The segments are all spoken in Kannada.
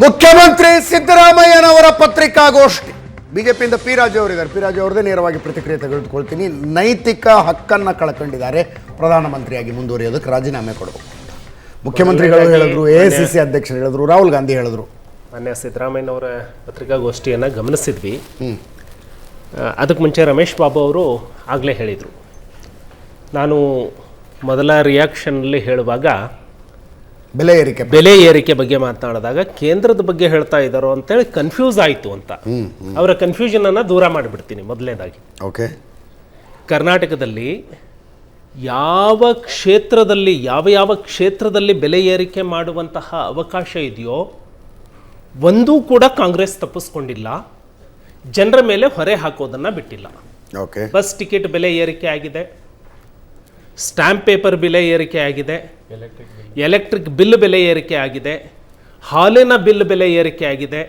ಮುಖ್ಯಮಂತ್ರಿ ಸಿದ್ದರಾಮಯ್ಯನವರ ಪತ್ರಿಕಾಗೋಷ್ಠಿ. ಬಿಜೆಪಿಯಿಂದ ಪಿ ರಾಜು ಅವರಿದ್ದಾರೆ. ಪಿ ರಾಜು ಅವರದೇ ನೇರವಾಗಿ ಪ್ರತಿಕ್ರಿಯೆ ತೆಗೆದುಕೊಳ್ತೀನಿ. ನೈತಿಕ ಹಕ್ಕನ್ನು ಕಳ್ಕೊಂಡಿದ್ದಾರೆ, ಪ್ರಧಾನಮಂತ್ರಿಯಾಗಿ ಮುಂದುವರಿಯೋದಕ್ಕೆ ರಾಜೀನಾಮೆ ಕೊಡಬೇಕು ಅಂತ ಮುಖ್ಯಮಂತ್ರಿಗಳು ಹೇಳಿದ್ರು, ಎಐಸಿಸಿ ಅಧ್ಯಕ್ಷರು ಹೇಳಿದ್ರು, ರಾಹುಲ್ ಗಾಂಧಿ ಹೇಳಿದ್ರು. ಮಾನ್ಯ ಸಿದ್ದರಾಮಯ್ಯನವರ ಪತ್ರಿಕಾಗೋಷ್ಠಿಯನ್ನು ಗಮನಿಸಿದ್ವಿ. ಅದಕ್ಕೆ ಮುಂಚೆ ರಮೇಶ್ ಬಾಬು ಅವರು ಆಗಲೇ ಹೇಳಿದರು. ನಾನು ಮೊದಲ ರಿಯಾಕ್ಷನ್ನಲ್ಲಿ ಹೇಳುವಾಗ ಬೆಲೆ ಏರಿಕೆ ಬಗ್ಗೆ ಮಾತನಾಡಿದಾಗ ಕೇಂದ್ರದ ಬಗ್ಗೆ ಹೇಳ್ತಾ ಇದ್ದಾರೋ ಅಂತೇಳಿ ಕನ್ಫ್ಯೂಸ್ ಆಯಿತು ಅಂತ. ಅವರ ಕನ್ಫ್ಯೂಷನನ್ನು ದೂರ ಮಾಡಿಬಿಡ್ತೀನಿ. ಮೊದಲನೇದಾಗಿ ಓಕೆ, ಕರ್ನಾಟಕದಲ್ಲಿ ಯಾವ ಕ್ಷೇತ್ರದಲ್ಲಿ ಬೆಲೆ ಏರಿಕೆ ಮಾಡುವಂತಹ ಅವಕಾಶ ಇದೆಯೋ ಒಂದೂ ಕೂಡ ಕಾಂಗ್ರೆಸ್ ತಪ್ಪಿಸ್ಕೊಂಡಿಲ್ಲ, ಜನರ ಮೇಲೆ ಹೊರೆ ಹಾಕೋದನ್ನು ಬಿಟ್ಟಿಲ್ಲ. ಓಕೆ, ಬಸ್ ಟಿಕೆಟ್ ಬೆಲೆ ಏರಿಕೆ ಆಗಿದೆ, ಸ್ಟ್ಯಾಂಪ್ ಪೇಪರ್ ಬೆಲೆ ಏರಿಕೆ ಆಗಿದೆ, ಎಲೆಕ್ಟ್ರಿಕ್ ಬಿಲ್ ಬೆಲೆ ಏರಿಕೆ ಆಗಿದೆ, ಹಾಲಿನ ಬಿಲ್ ಬೆಲೆ ಏರಿಕೆ ಆಗಿದೆ,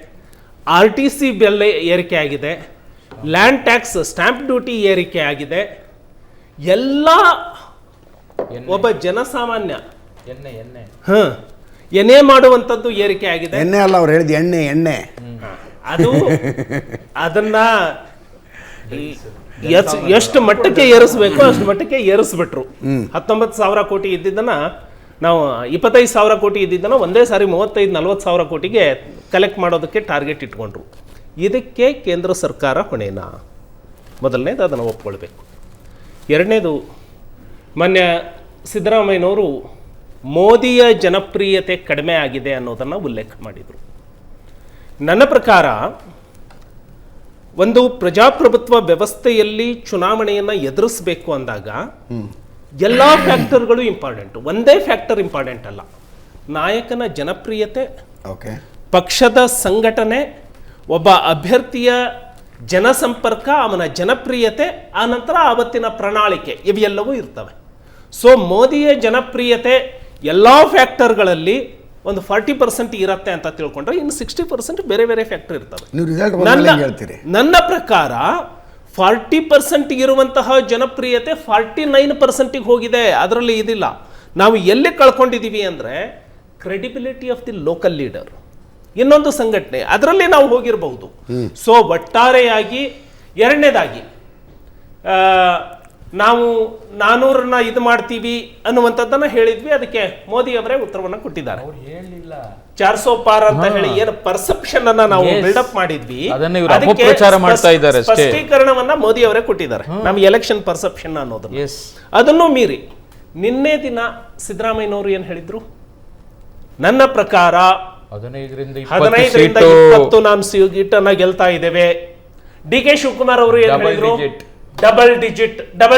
RTC ಬೆಲೆ ಏರಿಕೆ ಆಗಿದೆ, ಲ್ಯಾಂಡ್ ಟ್ಯಾಕ್ಸ್ ಸ್ಟ್ಯಾಂಪ್ ಡ್ಯೂಟಿ ಏರಿಕೆ ಆಗಿದೆ. ಎಲ್ಲ ಒಬ್ಬ ಜನಸಾಮಾನ್ಯ ಎಣ್ಣೆ ಮಾಡುವಂಥದ್ದು ಏರಿಕೆ ಆಗಿದೆ. ಎಣ್ಣೆ ಅಲ್ಲ, ಅವ್ರು ಹೇಳಿದ ಎಣ್ಣೆ ಅದು ಅದನ್ನ ಎಷ್ಟು ಮಟ್ಟಕ್ಕೆ ಏರಿಸಬೇಕು ಅಷ್ಟು ಮಟ್ಟಕ್ಕೆ ಏರಿಸ್ಬಿಟ್ರು. 19,000 ಕೋಟಿ ಇದ್ದಿದ್ದನ್ನ ನಾವು 25,000 ಕೋಟಿ ಇದ್ದಿದ್ದನ್ನ ಒಂದೇ ಸಾರಿ 35-40,000 ಕೋಟಿಗೆ ಕಲೆಕ್ಟ್ ಮಾಡೋದಕ್ಕೆ ಟಾರ್ಗೆಟ್ ಇಟ್ಕೊಂಡ್ರು. ಇದಕ್ಕೆ ಕೇಂದ್ರ ಸರ್ಕಾರ ಹೊಣೆನಾ? ಮೊದಲನೇದು ಅದನ್ನು ಒಪ್ಕೊಳ್ಬೇಕು. ಎರಡನೇದು, ಮಾನ್ಯ ಸಿದ್ದರಾಮಯ್ಯನವರು ಮೋದಿಯ ಜನಪ್ರಿಯತೆ ಕಡಿಮೆ ಆಗಿದೆ ಅನ್ನೋದನ್ನು ಉಲ್ಲೇಖ ಮಾಡಿದರು. ನನ್ನ ಪ್ರಕಾರ ಒಂದು ಪ್ರಜಾಪ್ರಭುತ್ವ ವ್ಯವಸ್ಥೆಯಲ್ಲಿ ಚುನಾವಣೆಯನ್ನು ಎದುರಿಸಬೇಕು ಅಂದಾಗ ಎಲ್ಲ ಫ್ಯಾಕ್ಟರ್ಗಳು ಇಂಪಾರ್ಟೆಂಟ್, ಒಂದೇ ಫ್ಯಾಕ್ಟರ್ ಇಂಪಾರ್ಟೆಂಟ್ ಅಲ್ಲ. ನಾಯಕನ ಜನಪ್ರಿಯತೆ, ಪಕ್ಷದ ಸಂಘಟನೆ, ಒಬ್ಬ ಅಭ್ಯರ್ಥಿಯ ಜನಸಂಪರ್ಕ, ಅವನ ಜನಪ್ರಿಯತೆ, ಆನಂತರ ಆವತ್ತಿನ ಪ್ರಣಾಳಿಕೆ, ಇವೆಲ್ಲವೂ ಇರ್ತವೆ. ಸೊ ಮೋದಿಯ ಜನಪ್ರಿಯತೆ ಎಲ್ಲ ಫ್ಯಾಕ್ಟರ್ಗಳಲ್ಲಿ ಒಂದು 40% ಇರುತ್ತೆ ಅಂತ ತಿಳ್ಕೊಂಡ್ರೆ ಇನ್ನು 60% ಬೇರೆ ಬೇರೆ ಫ್ಯಾಕ್ಟರ್ ಇರ್ತವೆ. ನನ್ನ ಪ್ರಕಾರ 40% ಇರುವಂತಹ ಜನಪ್ರಿಯತೆ 49% ಹೋಗಿದೆ. ಅದರಲ್ಲಿ ಇದಿಲ್ಲ. ನಾವು ಎಲ್ಲಿ ಕಳ್ಕೊಂಡಿದ್ದೀವಿ ಅಂದರೆ credibility of the local leader, ಇನ್ನೊಂದು ಸಂಘಟನೆ, ಅದರಲ್ಲಿ ನಾವು ಹೋಗಿರಬಹುದು. ಸೊ ಒಟ್ಟಾರೆಯಾಗಿ ಎರಡನೇದಾಗಿ ನಾವು 400 ಇದು ಮಾಡ್ತೀವಿ ಅನ್ನುವಂಥದ್ದನ್ನು ಹೇಳಿದ್ವಿ. ಅದಕ್ಕೆ ಮೋದಿ ಅವರೇ ಉತ್ತರವನ್ನು ಕೊಟ್ಟಿದ್ದಾರೆ. 400 ಪಾರ್ ಅಂತ ಹೇಳಿ ಏನು ಪರ್ಸೆಪ್ಷನ್ ಅನ್ನ ನಾವು ಬಿಲ್ಡಪ್ ಮಾಡಿದ್ವಿ, ಸ್ಪಷ್ಟೀಕರಣವನ್ನ ಮೋದಿ ಅವರೇ ಕೊಟ್ಟಿದ್ದಾರೆ. ನಮ್ಮ ಎಲೆಕ್ಷನ್ ಪರ್ಸೆಪ್ಷನ್ ಅನ್ನೋದನ್ನ ಅದನ್ನು ಮೀರಿ ನಿನ್ನೆ ದಿನ ಸಿದ್ದರಾಮಯ್ಯನವರು ಏನ್ ಹೇಳಿದ್ರು? ನನ್ನ ಪ್ರಕಾರ 15 ರಿಂದ 20 ನಾವು ಸೀಟನ್ನ ಗೆಲ್ತಾ ಇದ್ದೇವೆ. DK ಶಿವಕುಮಾರ್ ಅವರು ಏನ್ ಹೇಳಿದ್ರು? ಡಬಲ್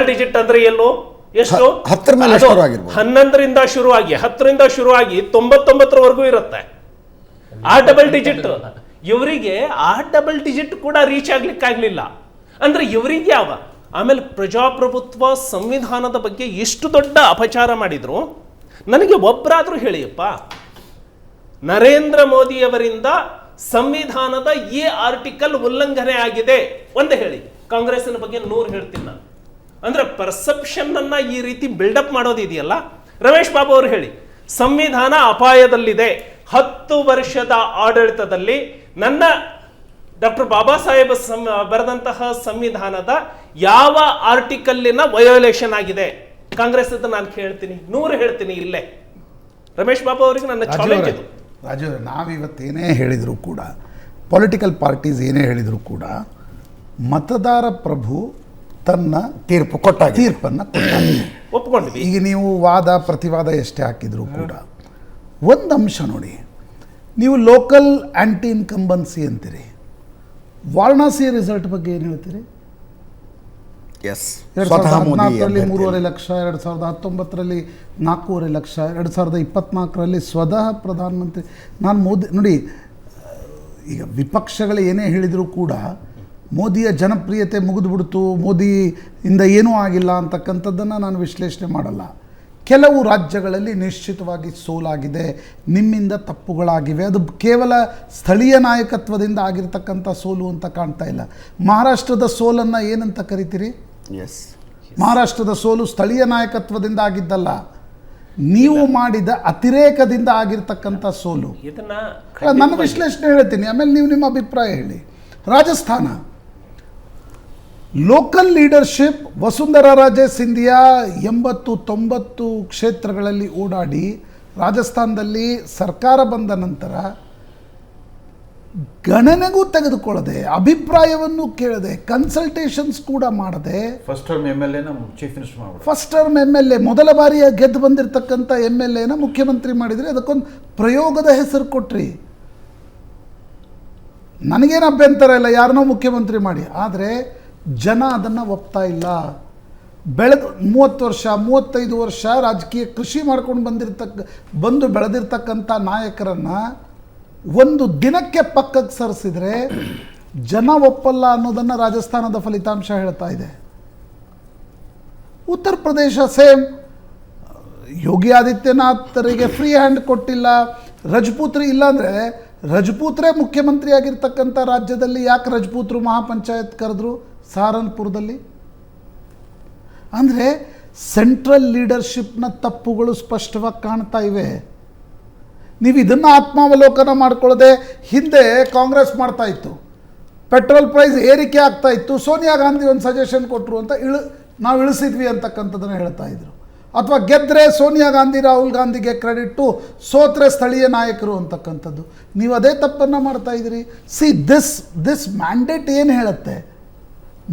ಡಿಜಿಟ್ ಅಂದ್ರೆ ಎಲ್ಲೋ ಎಷ್ಟು? 11 ರಿಂದ ಶುರುವಾಗಿ 99 ಇರುತ್ತೆ ಆ ಡಬಲ್ ಡಿಜಿಟ್. ಇವರಿಗೆ ಆ ಡಬಲ್ ಡಿಜಿಟ್ ಕೂಡ ರೀಚ್ ಆಗ್ಲಿಕ್ಕಾಗ್ಲಿಲ್ಲ ಅಂದ್ರೆ ಇವರಿಗೆ ಯಾವ? ಆಮೇಲೆ ಪ್ರಜಾಪ್ರಭುತ್ವ ಸಂವಿಧಾನದ ಬಗ್ಗೆ ಎಷ್ಟು ದೊಡ್ಡ ಅಪಚಾರ ಮಾಡಿದ್ರು. ನನಗೆ ಒಬ್ಬರಾದ್ರೂ ಹೇಳಿಯಪ್ಪ, ನರೇಂದ್ರ ಮೋದಿ ಅವರಿಂದ ಸಂವಿಧಾನದ ಈ ಆರ್ಟಿಕಲ್ ಉಲ್ಲಂಘನೆ ಆಗಿದೆ ಒಂದೇ ಹೇಳಿ. ಕಾಂಗ್ರೆಸ್ನ ಬಗ್ಗೆ 100 ಹೇಳ್ತೀನಿ ನಾನು. ಅಂದ್ರೆ ಪರ್ಸೆಪ್ಷನ್ ಅನ್ನ ಈ ರೀತಿ ಬಿಲ್ಡಪ್ ಮಾಡೋದಿದೆಯಲ್ಲ. ರಮೇಶ್ ಬಾಬು ಅವರು ಹೇಳಿ, ಸಂವಿಧಾನ ಅಪಾಯದಲ್ಲಿದೆ. 10 ವರ್ಷದ ಆಡಳಿತದಲ್ಲಿ ನನ್ನ ಡಾಕ್ಟರ್ ಬಾಬಾ ಸಾಹೇಬ್ ಬರೆದಂತಹ ಸಂವಿಧಾನದ ಯಾವ ಆರ್ಟಿಕಲ್ಲಿನ ವಯೋಲೇಷನ್ ಆಗಿದೆ? ಕಾಂಗ್ರೆಸ್ ಅಂತ ನಾನು ಹೇಳ್ತೀನಿ, 100 ಹೇಳ್ತೀನಿ ಇಲ್ಲೇ. ರಮೇಶ್ ಬಾಬು ಅವರಿಗೆ ನನ್ನ ಚಾಲೆಂಜ್ ಇದು. ರಾಜು, ನಾವಿವತ್ತೇನೇ ಹೇಳಿದರೂ ಕೂಡ, ಪೊಲಿಟಿಕಲ್ ಪಾರ್ಟೀಸ್ ಏನೇ ಹೇಳಿದರೂ ಕೂಡ, ಮತದಾರ ಪ್ರಭು ತನ್ನ ತೀರ್ಪನ್ನು ಒಪ್ಕೊಂಡ್ವಿ. ಈಗ ನೀವು ವಾದ ಪ್ರತಿವಾದ ಎಷ್ಟೇ ಹಾಕಿದರೂ ಕೂಡ ಒಂದು ಅಂಶ ನೋಡಿ, ನೀವು ಲೋಕಲ್ ಆ್ಯಂಟಿ ಇನ್ಕಂಬನ್ಸಿ ಅಂತೀರಿ, ವಾರಣಾಸಿ ರಿಸಲ್ಟ್ ಬಗ್ಗೆ ಏನು ಹೇಳ್ತೀರಿ? 2014ರಲ್ಲಿ 3.5 ಲಕ್ಷ, 2019ರಲ್ಲಿ 4.5 ಲಕ್ಷ, 2024ರಲ್ಲಿ ಸ್ವತಃ ಪ್ರಧಾನಮಂತ್ರಿ. ನಾನು ಮೋದಿ ನೋಡಿ, ಈಗ ವಿಪಕ್ಷಗಳು ಏನೇ ಹೇಳಿದರೂ ಕೂಡ ಮೋದಿಯ ಜನಪ್ರಿಯತೆ ಮುಗಿದುಬಿಡ್ತು, ಮೋದಿಯಿಂದ ಏನೂ ಆಗಿಲ್ಲ ಅಂತಕ್ಕಂಥದ್ದನ್ನು ನಾನು ವಿಶ್ಲೇಷಣೆ ಮಾಡಲ್ಲ. ಕೆಲವು ರಾಜ್ಯಗಳಲ್ಲಿ ನಿಶ್ಚಿತವಾಗಿ ಸೋಲಾಗಿದೆ, ನಿಮ್ಮಿಂದ ತಪ್ಪುಗಳಾಗಿವೆ. ಅದು ಕೇವಲ ಸ್ಥಳೀಯ ನಾಯಕತ್ವದಿಂದ ಆಗಿರ್ತಕ್ಕಂಥ ಸೋಲು ಅಂತ ಕಾಣ್ತಾ ಇಲ್ಲ. ಮಹಾರಾಷ್ಟ್ರದ ಸೋಲನ್ನು ಏನಂತ ಕರಿತೀರಿ? ಮಹಾರಾಷ್ಟ್ರದ ಸೋಲು ಸ್ಥಳೀಯ ನಾಯಕತ್ವದಿಂದ ಆಗಿದ್ದಲ್ಲ. ನೀವು ಮಾಡಿದ ಅತಿರೇಕದಿಂದ ಆಗಿರ್ತಕ್ಕಂಥ ಸೋಲು. ಇದನ್ನ ನನ್ನ ವಿಶ್ಲೇಷಣೆ ಹೇಳ್ತೀನಿ, ಆಮೇಲೆ ನೀವು ನಿಮ್ಮ ಅಭಿಪ್ರಾಯ ಹೇಳಿ. ರಾಜಸ್ಥಾನ ಲೋಕಲ್ ಲೀಡರ್ಶಿಪ್, ವಸುಂಧರಾ ರಾಜೇ ಸಿಂಧಿಯಾ 80-90 ಕ್ಷೇತ್ರಗಳಲ್ಲಿ ಓಡಾಡಿ ರಾಜಸ್ಥಾನದಲ್ಲಿ ಸರ್ಕಾರ ಬಂದ ನಂತರ ಗಣನೆಗೂ ತೆಗೆದುಕೊಳ್ಳದೆ, ಅಭಿಪ್ರಾಯವನ್ನು ಕೇಳದೆ, ಕನ್ಸಲ್ಟೇಷನ್ಸ್ ಕೂಡ ಮಾಡದೆ, first term MLA chief minister ಮಾಡಿ, ಫಸ್ಟ್ ಟರ್ಮ್ MLA ಮೊದಲ ಬಾರಿ ಗೆದ್ದು ಬಂದಿರತಕ್ಕಂಥ MLA ಮುಖ್ಯಮಂತ್ರಿ ಮಾಡಿದ್ರಿ. ಅದಕ್ಕೊಂದು ಪ್ರಯೋಗದ ಹೆಸರು ಕೊಟ್ರಿ. ನನಗೇನು ಅಭ್ಯಂತರ ಇಲ್ಲ ಯಾರನ್ನೋ ಮುಖ್ಯಮಂತ್ರಿ ಮಾಡಿ, ಆದರೆ ಜನ ಅದನ್ನು ಒಪ್ತಾ ಇಲ್ಲ. ಬೆಳೆದು 30 ವರ್ಷ 35 ವರ್ಷ ರಾಜಕೀಯ ಕೃಷಿ ಮಾಡ್ಕೊಂಡು ಬಂದು ಬೆಳೆದಿರ್ತಕ್ಕಂಥ ನಾಯಕರನ್ನು ಒಂದು ದಿನಕ್ಕೆ ಪಕ್ಕಕ್ಕೆ ಸರಿಸಿದರೆ ಜನ ಒಪ್ಪಲ್ಲ ಅನ್ನೋದನ್ನು ರಾಜಸ್ಥಾನದ ಫಲಿತಾಂಶ ಹೇಳ್ತಾ ಇದೆ. Uttar Pradesh same, Yogi ಆದಿತ್ಯನಾಥರಿಗೆ free hand ಕೊಟ್ಟಿಲ್ಲ. ರಜಪೂತ್ರಿ ಇಲ್ಲಾಂದರೆ ರಜಪೂತ್ರೇ ಮುಖ್ಯಮಂತ್ರಿ ಆಗಿರ್ತಕ್ಕಂಥ ರಾಜ್ಯದಲ್ಲಿ ಯಾಕೆ ರಜಪೂತರು ಮಹಾಪಂಚಾಯತ್ ಕರೆದ್ರು ಸಹಾರನ್ಪುರದಲ್ಲಿ? ಅಂದರೆ ಸೆಂಟ್ರಲ್ ಲೀಡರ್ಶಿಪ್ನ ತಪ್ಪುಗಳು ಸ್ಪಷ್ಟವಾಗಿ ಕಾಣ್ತಾ ಇವೆ. ನೀವು ಇದನ್ನು ಆತ್ಮಾವಲೋಕನ ಮಾಡ್ಕೊಳ್ಳದೆ, ಹಿಂದೆ ಕಾಂಗ್ರೆಸ್ ಮಾಡ್ತಾ ಇತ್ತು, ಪೆಟ್ರೋಲ್ ಪ್ರೈಸ್ ಏರಿಕೆ ಆಗ್ತಾ ಇತ್ತು, ಸೋನಿಯಾ ಗಾಂಧಿ ಒಂದು ಸಜೆಷನ್ ಕೊಟ್ಟರು ಅಂತ ನಾವು ಇಳಿಸಿದ್ವಿ ಅಂತಕ್ಕಂಥದ್ದನ್ನು ಹೇಳ್ತಾ ಇದ್ರು. ಅಥವಾ ಗೆದ್ದರೆ ಸೋನಿಯಾ ಗಾಂಧಿ ರಾಹುಲ್ ಗಾಂಧಿಗೆ ಕ್ರೆಡಿಟ್ಟು, ಸೋತ್ರೆ ಸ್ಥಳೀಯ ನಾಯಕರು ಅಂತಕ್ಕಂಥದ್ದು. ನೀವು ಅದೇ ತಪ್ಪನ್ನು ಮಾಡ್ತಾ ಇದ್ದೀರಿ. ಸಿ ದಿಸ್ ಮ್ಯಾಂಡೇಟ್ ಏನು ಹೇಳುತ್ತೆ?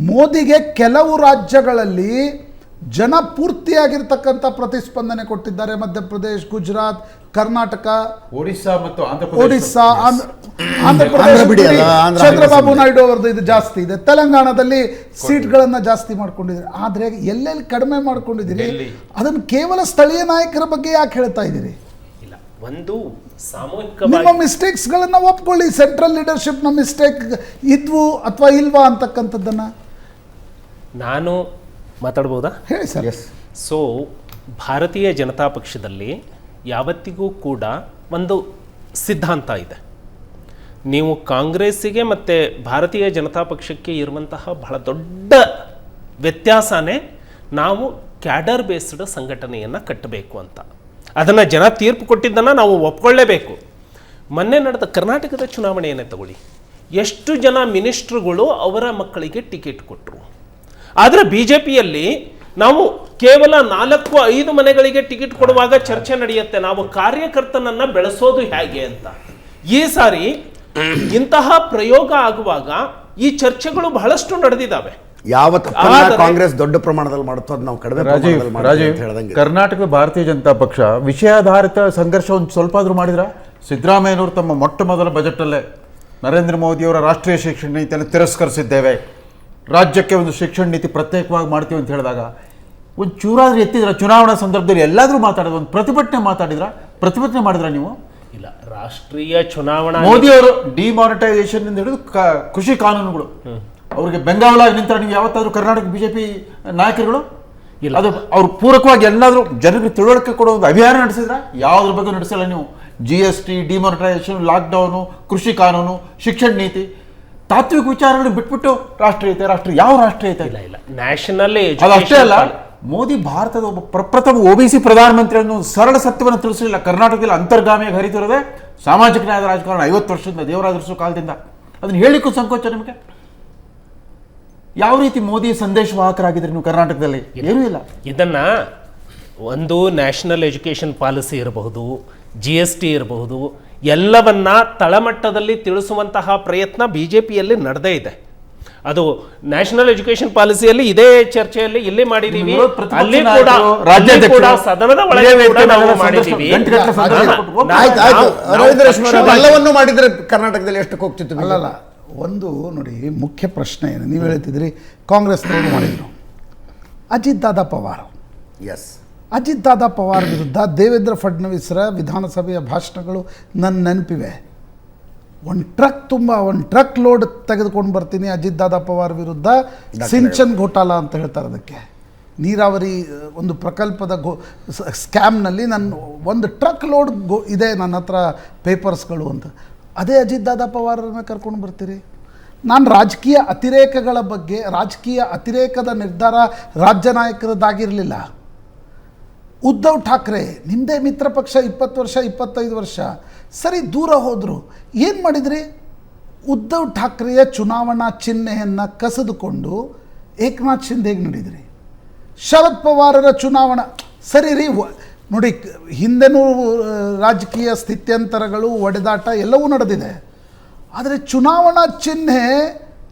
ಮೋದಿಗೆ ಕೆಲವು ರಾಜ್ಯಗಳಲ್ಲಿ ಜನ ಪೂರ್ತಿಯಾಗಿರ್ತಕ್ಕಂಥ ಪ್ರತಿಸ್ಪಂದನೆ ಕೊಟ್ಟಿದ್ದಾರೆ. ಮಧ್ಯಪ್ರದೇಶ್, ಗುಜರಾತ್, ಕರ್ನಾಟಕ, ಒಡಿಸ್ಸಾ ಮತ್ತು ಒಡಿಸ್ಸಾ, ಆಂಧ್ರ ಪ್ರದೇಶ, ಚಂದ್ರಬಾಬು ನಾಯ್ಡು ಅವರದ್ದು ಇದು ಜಾಸ್ತಿ ಇದೆ. ತೆಲಂಗಾಣದಲ್ಲಿ ಸೀಟ್ಗಳನ್ನು ಜಾಸ್ತಿ ಮಾಡ್ಕೊಂಡಿದ್ದೀರಿ. ಆದರೆ ಎಲ್ಲೆಲ್ಲಿ ಕಡಿಮೆ ಮಾಡ್ಕೊಂಡಿದ್ದೀರಿ ಅದನ್ನು ಕೇವಲ ಸ್ಥಳೀಯ ನಾಯಕರ ಬಗ್ಗೆ ಯಾಕೆ ಹೇಳ್ತಾ ಇದ್ದೀರಿ? ಇಲ್ಲ, ಒಂದು ಸಾಮೂಹಿಕ ನಿಮ್ಮ ಮಿಸ್ಟೇಕ್ಸ್ಗಳನ್ನು ಒಪ್ಕೊಳ್ಳಿ. ಸೆಂಟ್ರಲ್ ಲೀಡರ್ಶಿಪ್ನ ಮಿಸ್ಟೇಕ್ ಇದ್ವು ಅಥವಾ ಇಲ್ವಾ ಅಂತಕ್ಕಂಥದ್ದನ್ನು ನಾನು ಮಾತಾಡ್ಬೋದಾ? ಹೇಳಿ ಸರ್. ಸೊ ಭಾರತೀಯ ಜನತಾ ಪಕ್ಷದಲ್ಲಿ ಯಾವತ್ತಿಗೂ ಕೂಡ ಒಂದು ಸಿದ್ಧಾಂತ ಇದೆ. ನೀವು ಕಾಂಗ್ರೆಸ್ಸಿಗೆ ಮತ್ತು ಭಾರತೀಯ ಜನತಾ ಪಕ್ಷಕ್ಕೆ ಇರುವಂತಹ ಬಹಳ ದೊಡ್ಡ ವ್ಯತ್ಯಾಸನೇ ನಾವು ಕ್ಯಾಡರ್ ಬೇಸ್ಡ್ ಸಂಘಟನೆಯನ್ನು ಕಟ್ಟಬೇಕು ಅಂತ. ಅದನ್ನು ಜನ ತೀರ್ಪು ಕೊಟ್ಟಿದ್ದನ್ನು ನಾವು ಒಪ್ಕೊಳ್ಳೇಬೇಕು. ಮೊನ್ನೆ ನಡೆದ ಕರ್ನಾಟಕದ ಚುನಾವಣೆಯನ್ನೇ ತಗೊಳ್ಳಿ, ಎಷ್ಟು ಜನ ಮಿನಿಸ್ಟ್ರುಗಳು ಅವರ ಮಕ್ಕಳಿಗೆ ಟಿಕೆಟ್ ಕೊಟ್ಟರು. ಆದರೆ BJPಯಲ್ಲಿ ನಾವು ಕೇವಲ 4-5 ಮನೆಗಳಿಗೆ ಟಿಕೆಟ್ ಕೊಡುವಾಗ ಚರ್ಚೆ ನಡೆಯುತ್ತೆ, ನಾವು ಕಾರ್ಯಕರ್ತನನ್ನು ಬೆಳೆಸೋದು ಹೇಗೆ ಅಂತ. ಈ ಸಾರಿ ಇಂತಹ ಪ್ರಯೋಗ ಆಗುವಾಗ ಈ ಚರ್ಚೆಗಳು ಬಹಳಷ್ಟು ನಡೆದಿದ್ದಾವೆ. ಯಾವ ಕಾಂಗ್ರೆಸ್ ದೊಡ್ಡ ಪ್ರಮಾಣದಲ್ಲಿ ಮಾಡುತ್ತೋ ಅದು ನಾವು ಕಡಿಮೆ ರಾಜೀವ್, ಕರ್ನಾಟಕದ ಭಾರತೀಯ ಜನತಾ ಪಕ್ಷ ವಿಷಯಾಧಾರಿತ ಸಂಘರ್ಷ ಒಂದು ಸ್ವಲ್ಪ ಆದರೂ ಮಾಡಿದ್ರ? ಸಿದ್ದರಾಮಯ್ಯನವರು ತಮ್ಮ ಮೊಟ್ಟ ಮೊದಲ ಬಜೆಟಲ್ಲೇ ನರೇಂದ್ರ ಮೋದಿಯವರ ರಾಷ್ಟ್ರೀಯ ಶಿಕ್ಷಣ ನೀತಿಯನ್ನು ತಿರಸ್ಕರಿಸಿದ್ದೇವೆ, ರಾಜ್ಯಕ್ಕೆ ಒಂದು ಶಿಕ್ಷಣ ನೀತಿ ಪ್ರತ್ಯೇಕವಾಗಿ ಮಾಡ್ತೀವಿ ಅಂತ ಹೇಳಿದಾಗ ಒಂದು ಚೂರಾದ್ರೂ ಎತ್ತಿದ್ರ? ಚುನಾವಣಾ ಸಂದರ್ಭದಲ್ಲಿ ಎಲ್ಲಾದರೂ ಮಾತಾಡೋದು, ಒಂದು ಪ್ರತಿಭಟನೆ ಮಾಡಿದ್ರ ನೀವು? ಇಲ್ಲ, ರಾಷ್ಟ್ರೀಯ ಚುನಾವಣಾ ಮೋದಿಯವರು ಡಿಮಾನಿಟೈಸೇಷನ್ ಇಂದ ಹಿಡಿದು ಕೃಷಿ ಕಾನೂನುಗಳು ಅವ್ರಿಗೆ ಬೆಂಗಾವಲಾಗಿ ನಿಂತರ ನೀವು ಯಾವತ್ತಾದ್ರೂ ಕರ್ನಾಟಕ BJP ನಾಯಕರುಗಳು ಇಲ್ಲ, ಅದು ಅವ್ರು ಪೂರಕವಾಗಿ ಎಲ್ಲಾದರೂ ಜನರಿಗೆ ತಿಳುವಳಿಕೆ ಕೊಡೋ ಒಂದು ಅಭಿಯಾನ ನಡೆಸಿದ್ರ? ಯಾವುದ್ರ ಬಗ್ಗೆ ನಡೆಸಿಲ್ಲ ನೀವು. GST, ಡಿಮಾನಿಟೈಸೇಷನ್, ಲಾಕ್ಡೌನು, ಕೃಷಿ ಕಾನೂನು, ಶಿಕ್ಷಣ ನೀತಿ, ತಾತ್ವಿಕ ವಿಚಾರಗಳು ಬಿಟ್ಬಿಟ್ಟು ರಾಷ್ಟ್ರೀಯತೆ ಯಾವ ರಾಷ್ಟ್ರೀಯತೆ? ಇಲ್ಲ, ನ್ಯಾಷನಲ್ ಅದಷ್ಟೇ ಅಲ್ಲ, ಮೋದಿ ಭಾರತದ ಒಬ್ಬ ಪ್ರಪ್ರಥಮ OBC ಪ್ರಧಾನಮಂತ್ರಿ ಅನ್ನೋ ಸರಳ ಸತ್ಯವನ್ನು ತಿಳಿಸಲಿಲ್ಲ. ಕರ್ನಾಟಕದಲ್ಲಿ ಅಂತರ್ಗಾಮಿಯಾಗಿ ಹರಿತಿರೋದೆ ಸಾಮಾಜಿಕ ನ್ಯಾಯದ ರಾಜಕಾರಣ 50 ವರ್ಷದಿಂದ, ದೇವರಾಜರಸು ಕಾಲದಿಂದ. ಅದನ್ನು ಹೇಳಿಕ್ಕೂ ಸಂಕೋಚ ನಿಮಗೆ. ಯಾವ ರೀತಿ ಮೋದಿ ಸಂದೇಶವಾಹಕರಾಗಿದ್ರಿ ನೀವು ಕರ್ನಾಟಕದಲ್ಲಿ? ಏನೂ ಇಲ್ಲ. ಇದನ್ನ ಒಂದು ನ್ಯಾಷನಲ್ ಎಜುಕೇಷನ್ ಪಾಲಿಸಿ ಇರಬಹುದು, GST ಇರಬಹುದು, ಎಲ್ಲವನ್ನ ತಳಮಟ್ಟದಲ್ಲಿ ತಿಳಿಸುವಂತಹ ಪ್ರಯತ್ನ BJPಯಲ್ಲಿ ನಡೆದೇ ಇದೆ. ಅದು ನ್ಯಾಷನಲ್ ಎಜುಕೇಷನ್ ಪಾಲಿಸಿಯಲ್ಲಿ ಇದೇ ಚರ್ಚೆಯಲ್ಲಿ ಇಲ್ಲಿ ಮಾಡಿದೀವಿ, ಅಲ್ಲಿ ಕೂಡ ಸದನದ ಒಳಗೆ ನಾವು ಮಾಡಿದೀವಿ. ಎಲ್ಲವನ್ನೂ ಮಾಡಿದ್ರೆ ಕರ್ನಾಟಕದಲ್ಲಿ ಎಷ್ಟು ಹೋಗ್ತಿತ್ತು? ಅಲ್ಲಲ್ಲ, ಒಂದು ನೋಡಿ, ಮುಖ್ಯ ಪ್ರಶ್ನೆ ಏನು ನೀವು ಹೇಳ್ತಿದ್ರಿ, ಕಾಂಗ್ರೆಸ್ನವರು ಮಾಡಿದ್ರು. ಅಜಿತ್ ದಾದಾ ಪವಾರ್, ಅಜಿತ್ ದಾದಾ ಪವಾರ್ ವಿರುದ್ಧ ದೇವೇಂದ್ರ ಫಡ್ನವೀಸರ ವಿಧಾನಸಭೆಯ ಭಾಷಣಗಳು ನನ್ನ ನೆನಪಿವೆ. ಒಂದು ಟ್ರಕ್ ಲೋಡ್ ತೆಗೆದುಕೊಂಡು ಬರ್ತೀನಿ ಅಜಿತ್ ದಾದಾ ಪವಾರ್ ವಿರುದ್ಧ, ಸಿಂಚನ್ ಘೋಟಾಲ ಅಂತ ಹೇಳ್ತಾರೆ ಅದಕ್ಕೆ. ನೀರಾವರಿ ಒಂದು ಪ್ರಕಲ್ಪದ ಸ್ಕ್ಯಾಮ್ನಲ್ಲಿ ಒಂದು ಟ್ರಕ್ ಲೋಡ್ ಇದೆ ನನ್ನ ಹತ್ರ ಪೇಪರ್ಸ್ಗಳು ಅಂತ. ಅದೇ ಅಜಿತ್ ದಾದಾ ಪವಾರನ್ನ ಕರ್ಕೊಂಡು ಬರ್ತೀರಿ. ನಾನು ರಾಜಕೀಯ ಅತಿರೇಕಗಳ ಬಗ್ಗೆ, ರಾಜಕೀಯ ಅತಿರೇಕದ ನಿರ್ಧಾರ ರಾಜ್ಯ ನಾಯಕರದ್ದಾಗಿರಲಿಲ್ಲ. ಉದ್ಧವ್ ಠಾಕ್ರೆ ನಿಮ್ಮದೇ ಮಿತ್ರ ಪಕ್ಷ 20 ವರ್ಷ 25 ವರ್ಷ ಸರಿ ದೂರ ಹೋದರು, ಏನು ಮಾಡಿದ್ರಿ? ಉದ್ಧವ್ ಠಾಕ್ರೆಯ ಚುನಾವಣಾ ಚಿಹ್ನೆಯನ್ನು ಕಸಿದುಕೊಂಡು ಏಕನಾಥ್ ಶಿಂದೆಗೆ ನೀಡಿದ್ರಿ. ಶರದ್ ಪವಾರರ ಚುನಾವಣಾ ಸರಿ ರೀ, ನೋಡಿ ಹಿಂದೆನೂ ರಾಜಕೀಯ ಸ್ಥಿತ್ಯಂತರಗಳು ಒಡೆದಾಟ ಎಲ್ಲವೂ ನಡೆದಿದೆ. ಆದರೆ ಚುನಾವಣಾ ಚಿಹ್ನೆ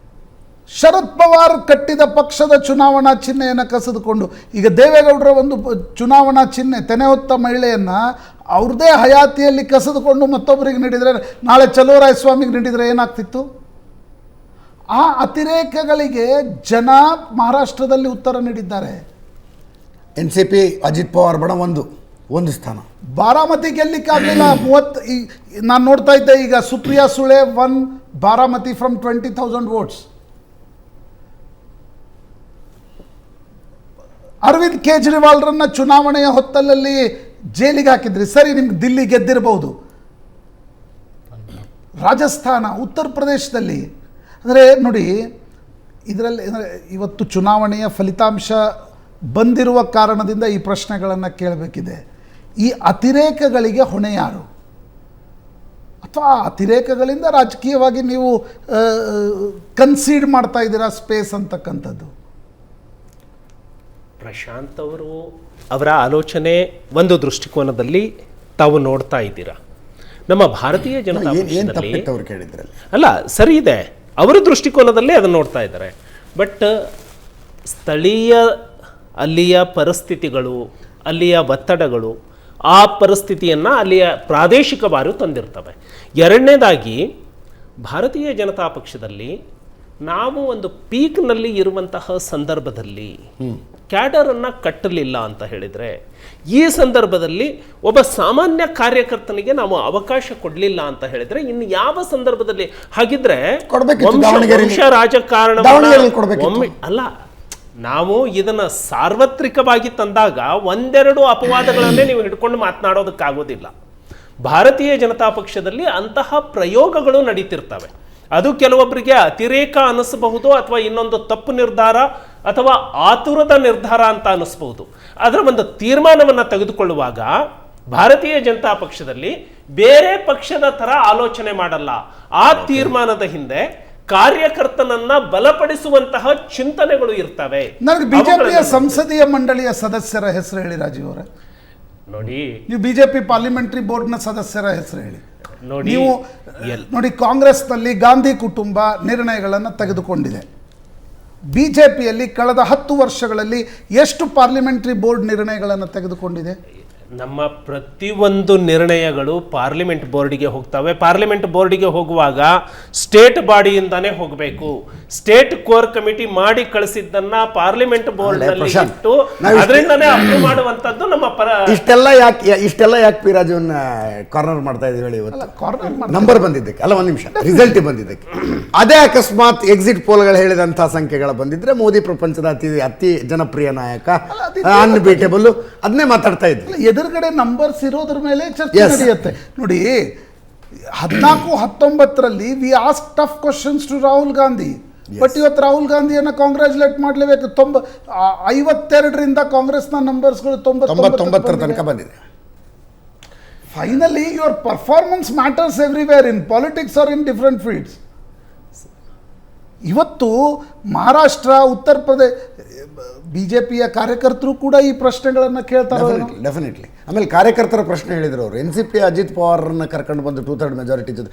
ಶರದ್ ಪವಾರ್ ಕಟ್ಟಿದ ಪಕ್ಷದ ಚುನಾವಣಾ ಚಿಹ್ನೆಯನ್ನು ಕಸಿದುಕೊಂಡು, ಈಗ ದೇವೇಗೌಡರ ಒಂದು ಚುನಾವಣಾ ಚಿಹ್ನೆ ತೆನೆ ಹೊತ್ತ ಮಹಿಳೆಯನ್ನು ಅವ್ರದ್ದೇ ಹಯಾತಿಯಲ್ಲಿ ಕಸಿದುಕೊಂಡು ಮತ್ತೊಬ್ಬರಿಗೆ ನೀಡಿದರೆ, ನಾಳೆ ಚಲುವರಾಯಸ್ವಾಮಿಗೆ ನೀಡಿದರೆ ಏನಾಗ್ತಿತ್ತು? ಆ ಅತಿರೇಕಗಳಿಗೆ ಜನ ಮಹಾರಾಷ್ಟ್ರದಲ್ಲಿ ಉತ್ತರ ನೀಡಿದ್ದಾರೆ. NCP ಅಜಿತ್ ಪವಾರ್ ಬಣ ಒಂದು ಸ್ಥಾನ, ಬಾರಾಮತಿ ಗೆಲ್ಲಿಕ್ಕಾಗಲಿಲ್ಲ. 30 ನಾನು ನೋಡ್ತಾ ಇದ್ದೆ ಈಗ Supriya Sule won Baramati from 20,000 votes. Arvind ಕೇಜ್ರಿವಾಲ್ರನ್ನ ಚುನಾವಣೆಯ ಹೊತ್ತಲಲ್ಲಿ ಜೈಲಿಗೆ ಹಾಕಿದ್ರಿ. ಸರಿ, ನಿಮ್ಗೆ ದಿಲ್ಲಿ ಗೆದ್ದಿರಬಹುದು, ರಾಜಸ್ಥಾನ, ಉತ್ತರ ಪ್ರದೇಶದಲ್ಲಿ. ಅಂದರೆ ನೋಡಿ, ಇದರಲ್ಲಿ ಇವತ್ತು ಚುನಾವಣೆಯ ಫಲಿತಾಂಶ ಬಂದಿರುವ ಕಾರಣದಿಂದ ಈ ಪ್ರಶ್ನೆಗಳನ್ನು ಕೇಳಬೇಕಿದೆ. ಈ ಅತಿರೇಕಗಳಿಗೆ ಹೊಣೆ ಯಾರು? ಅಥವಾ ಅತಿರೇಕಗಳಿಂದ ರಾಜಕೀಯವಾಗಿ ನೀವು ಕನ್ಸೀಡ್ ಮಾಡ್ತಾ ಇದ್ದೀರಾ ಸ್ಪೇಸ್ ಅಂತಕ್ಕಂಥದ್ದು? ಪ್ರಶಾಂತ್ ಅವರ ಆಲೋಚನೆ ಒಂದು ದೃಷ್ಟಿಕೋನದಲ್ಲಿ ತಾವು ನೋಡ್ತಾ ಇದ್ದೀರಾ. ನಮ್ಮ ಭಾರತೀಯ ಜನತಾ ಪಕ್ಷದಲ್ಲಿ ಅವ್ರು ಕೇಳಿದ್ರಲ್ಲಿ ಅಲ್ಲ, ಸರಿ ಇದೆ, ಅವರ ದೃಷ್ಟಿಕೋನದಲ್ಲೇ ಅದನ್ನು ನೋಡ್ತಾ ಇದ್ದಾರೆ. ಬಟ್ ಸ್ಥಳೀಯ ಅಲ್ಲಿಯ ಪರಿಸ್ಥಿತಿಗಳು, ಅಲ್ಲಿಯ ಒತ್ತಡಗಳು, ಆ ಪರಿಸ್ಥಿತಿಯನ್ನು ಅಲ್ಲಿಯ ಪ್ರಾದೇಶಿಕವಾರು ತಂದಿರ್ತವೆ. ಎರಡನೇದಾಗಿ ಭಾರತೀಯ ಜನತಾ ಪಕ್ಷದಲ್ಲಿ ನಾವು ಒಂದು ಪೀಕ್ನಲ್ಲಿ ಇರುವಂತಹ ಸಂದರ್ಭದಲ್ಲಿ ಕ್ಯಾಡರನ್ನು ಕಟ್ಟಲಿಲ್ಲ ಅಂತ ಹೇಳಿದರೆ, ಈ ಸಂದರ್ಭದಲ್ಲಿ ಒಬ್ಬ ಸಾಮಾನ್ಯ ಕಾರ್ಯಕರ್ತನಿಗೆ ನಾವು ಅವಕಾಶ ಕೊಡಲಿಲ್ಲ ಅಂತ ಹೇಳಿದರೆ, ಇನ್ನು ಯಾವ ಸಂದರ್ಭದಲ್ಲಿ? ಹಾಗಿದ್ರೆ ವಂಶ ರಾಜಕಾರಣ ಅಲ್ಲ, ನಾವು ಇದನ್ನು ಸಾರ್ವತ್ರಿಕವಾಗಿ ತಂದಾಗ ಒಂದೆರಡು ಅಪವಾದಗಳನ್ನೇ ನೀವು ಹಿಡ್ಕೊಂಡು ಮಾತನಾಡೋದಕ್ಕಾಗೋದಿಲ್ಲ. ಭಾರತೀಯ ಜನತಾ ಪಕ್ಷದಲ್ಲಿ ಅಂತಹ ಪ್ರಯೋಗಗಳು ನಡೀತಿರ್ತವೆ. ಅದು ಕೆಲವೊಬ್ಬರಿಗೆ ಅತಿರೇಕ ಅನಿಸಬಹುದು, ಅಥವಾ ಇನ್ನೊಂದು ತಪ್ಪು ನಿರ್ಧಾರ ಅಥವಾ ಆತುರದ ನಿರ್ಧಾರ ಅಂತ ಅನಿಸ್ಬಹುದು. ಅದರ ಒಂದು ತೀರ್ಮಾನವನ್ನು ತೆಗೆದುಕೊಳ್ಳುವಾಗ ಭಾರತೀಯ ಜನತಾ ಪಕ್ಷದಲ್ಲಿ ಬೇರೆ ಪಕ್ಷದ ಥರ ಆಲೋಚನೆ ಮಾಡಲ್ಲ. ಆ ತೀರ್ಮಾನದ ಹಿಂದೆ ಕಾರ್ಯಕರ್ತನನ್ನ ಬಲಪಡಿಸುವಂತಹ ಚಿಂತನೆಗಳು ಇರ್ತವೆ. ನನಗೆ ಬಿಜೆಪಿಯ ಸಂಸದೀಯ ಮಂಡಳಿಯ ಸದಸ್ಯರ ಹೆಸರು ಹೇಳಿ ರಾಜೀವ್ ಅವರೇ. ನೋಡಿ, ನೀವು ಬಿಜೆಪಿ ಪಾರ್ಲಿಮೆಂಟರಿ ಬೋರ್ಡ್ನ ಸದಸ್ಯರ ಹೆಸರು ಹೇಳಿ. ನೋಡಿ, ನೀವು ನೋಡಿ, ಕಾಂಗ್ರೆಸ್ನಲ್ಲಿ ಗಾಂಧಿ ಕುಟುಂಬ ನಿರ್ಣಯಗಳನ್ನು ತೆಗೆದುಕೊಂಡಿದೆ. ಬಿಜೆಪಿಯಲ್ಲಿ ಕಳೆದ 10 ವರ್ಷಗಳಲ್ಲಿ ಎಷ್ಟು ಪಾರ್ಲಿಮೆಂಟರಿ ಬೋರ್ಡ್ ನಿರ್ಣಯಗಳನ್ನು ತೆಗೆದುಕೊಂಡಿದೆ? ನಮ್ಮ ಪ್ರತಿಯೊಂದು ನಿರ್ಣಯಗಳು ಪಾರ್ಲಿಮೆಂಟ್ ಬೋರ್ಡಿಗೆ ಹೋಗ್ತವೆ. ಪಾರ್ಲಿಮೆಂಟ್ ಬೋರ್ಡಿಗೆ ಹೋಗುವಾಗ ಸ್ಟೇಟ್ ಬಾಡಿಯಿಂದಾನೇ ಹೋಗಬೇಕು. ಸ್ಟೇಟ್ ಕೋರ್ ಕಮಿಟಿ ಮಾಡಿ ಕಳಿಸಿದ್ದನ್ನ ಪಾರ್ಲಿಮೆಂಟ್ ಬೋರ್ಡ್ ನಲ್ಲಿ ಇಟ್ಟು ಅದರಿಂದಾನೇ ಅಪ್ರೂವ್ ಮಾಡುವಂತದ್ದು ನಮ್ಮ ಇಷ್ಟೆಲ್ಲ ಯಾಕೆ ಪಿ ರಾಜುವನ್ನ ಕಾರ್ನರ್ ಮಾಡ್ತಾ ಇದೀವಿ ಹೇಳಿ? ಇವತ್ತು ನಂಬರ್ ಬಂದಿದ್ದಕ್ಕೆ ಅಲ್ಲ, ಒಂದು ನಿಮಿಷ, ರಿಸಲ್ಟ್ ಬಂದಿದ್ದಕ್ಕೆ. ಅದೇ ಅಕಸ್ಮಾತ್ ಎಕ್ಸಿಟ್ ಪೋಲ್ಗಳು ಹೇಳಿದಂತಹ ಸಂಖ್ಯೆಗಳು ಬಂದಿದ್ರೆ ಮೋದಿ ಪ್ರಪಂಚದ ಅತಿ ಜನಪ್ರಿಯ ನಾಯಕ, ಅನ್ಬೀಟೇಬಲ್, ಅದನ್ನೇ ಮಾತಾಡ್ತಾ ಇದ್ವಿ. ಎದುರುಗಡೆ ನಂಬರ್ಸ್ ಇರೋದ್ರ ಮೇಲೆ ಚರ್ಚೆ ನಡೆಯುತ್ತೆ. ನೋಡಿ, 14-19ರಲ್ಲಿ we ask tough questions to Rahul Gandhi. But ಇವತ್ತು ರಾಹುಲ್ ಗಾಂಧಿಯನ್ನು ಕಾಂಗ್ರ್ಯಾಚುಲೇಟ್ ಮಾಡಲೇಬೇಕು. 52ರಿಂದ ಕಾಂಗ್ರೆಸ್ನ ನಂಬರ್ಸ್ಗಳು 99 ತನಕ ಬಂದಿದೆ. Finally your performance matters everywhere, in politics or in different fields. ಇವತ್ತು ಮಹಾರಾಷ್ಟ್ರ, ಉತ್ತರ ಪ್ರದೇಶ ಬಿಜೆಪಿಯ ಕಾರ್ಯಕರ್ತರು ಕೂಡ ಈ ಪ್ರಶ್ನೆಗಳನ್ನು ಕೇಳ್ತಾರೆ. ಡೆಫಿನೆಟ್ಲಿ. ಆಮೇಲೆ ಕಾರ್ಯಕರ್ತರ ಪ್ರಶ್ನೆ ಹೇಳಿದ್ರು ಅವರು. NCP ಅಜಿತ್ ಪವಾರ್ನ ಕರ್ಕೊಂಡು ಬಂದು 2/3 ಮೆಜಾರಿಟಿ ಜೊತೆ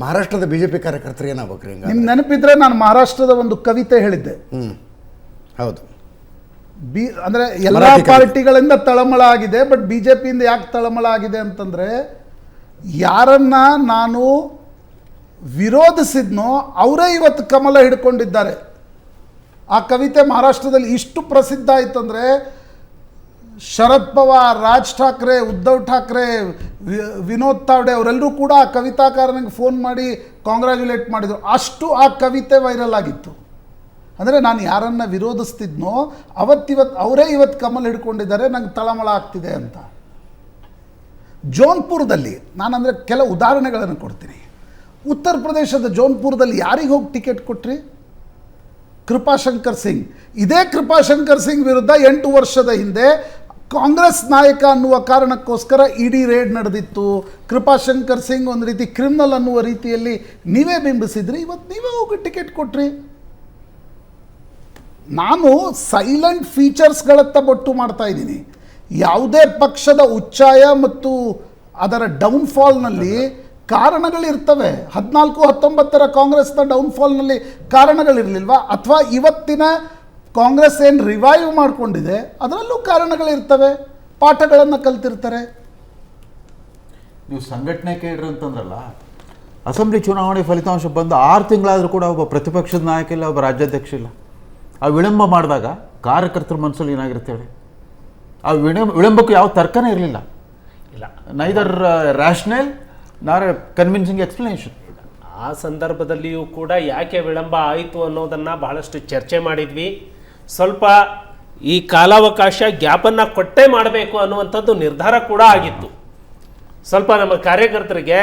ಮಹಾರಾಷ್ಟ್ರದ ಬಿಜೆಪಿ ಕಾರ್ಯಕರ್ತರು ಏನಾಗಬೇಕು? ನಿಮ್ಗೆ ನೆನಪಿದ್ರೆ ನಾನು ಮಹಾರಾಷ್ಟ್ರದ ಒಂದು ಕವಿತೆ ಹೇಳಿದ್ದೆ. ಹೌದು, ಅಂದರೆ ಎಲ್ಲ ಪಾರ್ಟಿಗಳಿಂದ ತಳಮಳ ಆಗಿದೆ, ಬಟ್ ಬಿಜೆಪಿಯಿಂದ ಯಾಕೆ ತಳಮಳ ಆಗಿದೆ ಅಂತಂದರೆ, ಯಾರನ್ನ ನಾನು ವಿರೋಧಿಸಿದ್ನೋ ಅವರೇ ಇವತ್ತು ಕಮಲ ಹಿಡ್ಕೊಂಡಿದ್ದಾರೆ. ಆ ಕವಿತೆ ಮಹಾರಾಷ್ಟ್ರದಲ್ಲಿ ಇಷ್ಟು ಪ್ರಸಿದ್ಧ ಆಯಿತು ಅಂದರೆ, ಶರದ್ ಪವಾರ್, ರಾಜ್ ಠಾಕ್ರೆ, ಉದ್ಧವ್ ಠಾಕ್ರೆ, ವಿನೋದ್ ತಾವ್ಡೆ ಅವರೆಲ್ಲರೂ ಕೂಡ ಆ ಕವಿತಾಕಾರನಿಗೆ ಫೋನ್ ಮಾಡಿ ಕಾಂಗ್ರ್ಯಾಚುಲೇಟ್ ಮಾಡಿದರು. ಅಷ್ಟು ಆ ಕವಿತೆ ವೈರಲ್ ಆಗಿತ್ತು. ಅಂದರೆ ನಾನು ಯಾರನ್ನು ವಿರೋಧಿಸ್ತಿದ್ನೋ ಅವರೇ ಇವತ್ತು ಕಮಲ್ ಹಿಡ್ಕೊಂಡಿದ್ದಾರೆ, ನಂಗೆ ತಳಮಳ ಆಗ್ತಿದೆ ಅಂತ. ಜೋನ್ಪುರದಲ್ಲಿ ನಾನಂದರೆ ಕೆಲವು ಉದಾಹರಣೆಗಳನ್ನು ಕೊಡ್ತೀನಿ. ಉತ್ತರ ಪ್ರದೇಶದ ಜೋನ್ಪುರದಲ್ಲಿ ಯಾರಿಗೆ ಹೋಗಿ ಟಿಕೆಟ್ ಕೊಟ್ರಿ? ಕೃಪಾಶಂಕರ್ ಸಿಂಗ್. ಇದೇ ಕೃಪಾಶಂಕರ್ ಸಿಂಗ್ ವಿರುದ್ಧ 8 ವರ್ಷದ ಹಿಂದೆ ಕಾಂಗ್ರೆಸ್ ನಾಯಕ ಅನ್ನುವ ಕಾರಣಕ್ಕೋಸ್ಕರ ಇಡಿ ರೇಡ್ ನಡೆದಿತ್ತು. ಕೃಪಾಶಂಕರ್ ಸಿಂಗ್ ಒಂದು ರೀತಿ ಕ್ರಿಮಿನಲ್ ಅನ್ನುವ ರೀತಿಯಲ್ಲಿ ನೀವೇ ಬಿಂಬಿಸಿದ್ರಿ. ಇವತ್ತು ನೀವೇ ಹೋಗಿ ಟಿಕೆಟ್ ಕೊಟ್ರಿ. ನಾನು ಸೈಲೆಂಟ್ ಫೀಚರ್ಸ್ಗಳತ್ತ ಬೊಟ್ಟು ಮಾಡ್ತಾ ಇದ್ದೀನಿ. ಯಾವುದೇ ಪಕ್ಷದ ಉಚ್ಚಾಯ ಮತ್ತು ಅದರ ಡೌನ್ಫಾಲ್ನಲ್ಲಿ ಕಾರಣಗಳಿರ್ತವೆ. 14-19 ಕಾಂಗ್ರೆಸ್ನ ಡೌನ್ಫಾಲ್ನಲ್ಲಿ ಕಾರಣಗಳಿರಲಿಲ್ವಾ? ಅಥವಾ ಇವತ್ತಿನ ಕಾಂಗ್ರೆಸ್ ಏನು ರಿವೈವ್ ಮಾಡಿಕೊಂಡಿದೆ ಅದರಲ್ಲೂ ಕಾರಣಗಳಿರ್ತವೆ, ಪಾಠಗಳನ್ನು ಕಲ್ತಿರ್ತಾರೆ. ನೀವು ಸಂಘಟನೆ ಕೇಳ್ರಿ ಅಂತಂದ್ರಲ್ಲ, ಅಸೆಂಬ್ಲಿ ಚುನಾವಣೆ ಫಲಿತಾಂಶ ಬಂದು 6 ತಿಂಗಳಾದರೂ ಕೂಡ ಒಬ್ಬ ಪ್ರತಿಪಕ್ಷದ ನಾಯಕ ಇಲ್ಲ, ಒಬ್ಬ ರಾಜ್ಯಾಧ್ಯಕ್ಷ ಇಲ್ಲ. ಆ ವಿಳಂಬ ಮಾಡಿದಾಗ ಕಾರ್ಯಕರ್ತರ ಮನಸ್ಸಲ್ಲಿ ಏನಾಗಿರುತ್ತೆ ಹೇಳಿ? ಆ ವಿಳಂಬಕ್ಕೂ ಯಾವ ತರ್ಕನೇ ಇರಲಿಲ್ಲ. ಇಲ್ಲ, ನೈದರ್ ರ್ಯಾಷನಲ್ ನಾರ್ ಕನ್ವಿನ್ಸಿಂಗ್ ಎಕ್ಸ್ಪ್ಲನೇಷನ್. ಆ ಸಂದರ್ಭದಲ್ಲಿಯೂ ಕೂಡ ಯಾಕೆ ವಿಳಂಬ ಆಯಿತು ಅನ್ನೋದನ್ನು ಬಹಳಷ್ಟು ಚರ್ಚೆ ಮಾಡಿದ್ವಿ. ಸ್ವಲ್ಪ ಈ ಕಾಲಾವಕಾಶ ಗ್ಯಾಪನ್ನು ಕೊಟ್ಟೇ ಮಾಡಬೇಕು ಅನ್ನುವಂಥದ್ದು ನಿರ್ಧಾರ ಕೂಡ ಆಗಿತ್ತು. ಸ್ವಲ್ಪ ನಮ್ಮ ಕಾರ್ಯಕರ್ತರಿಗೆ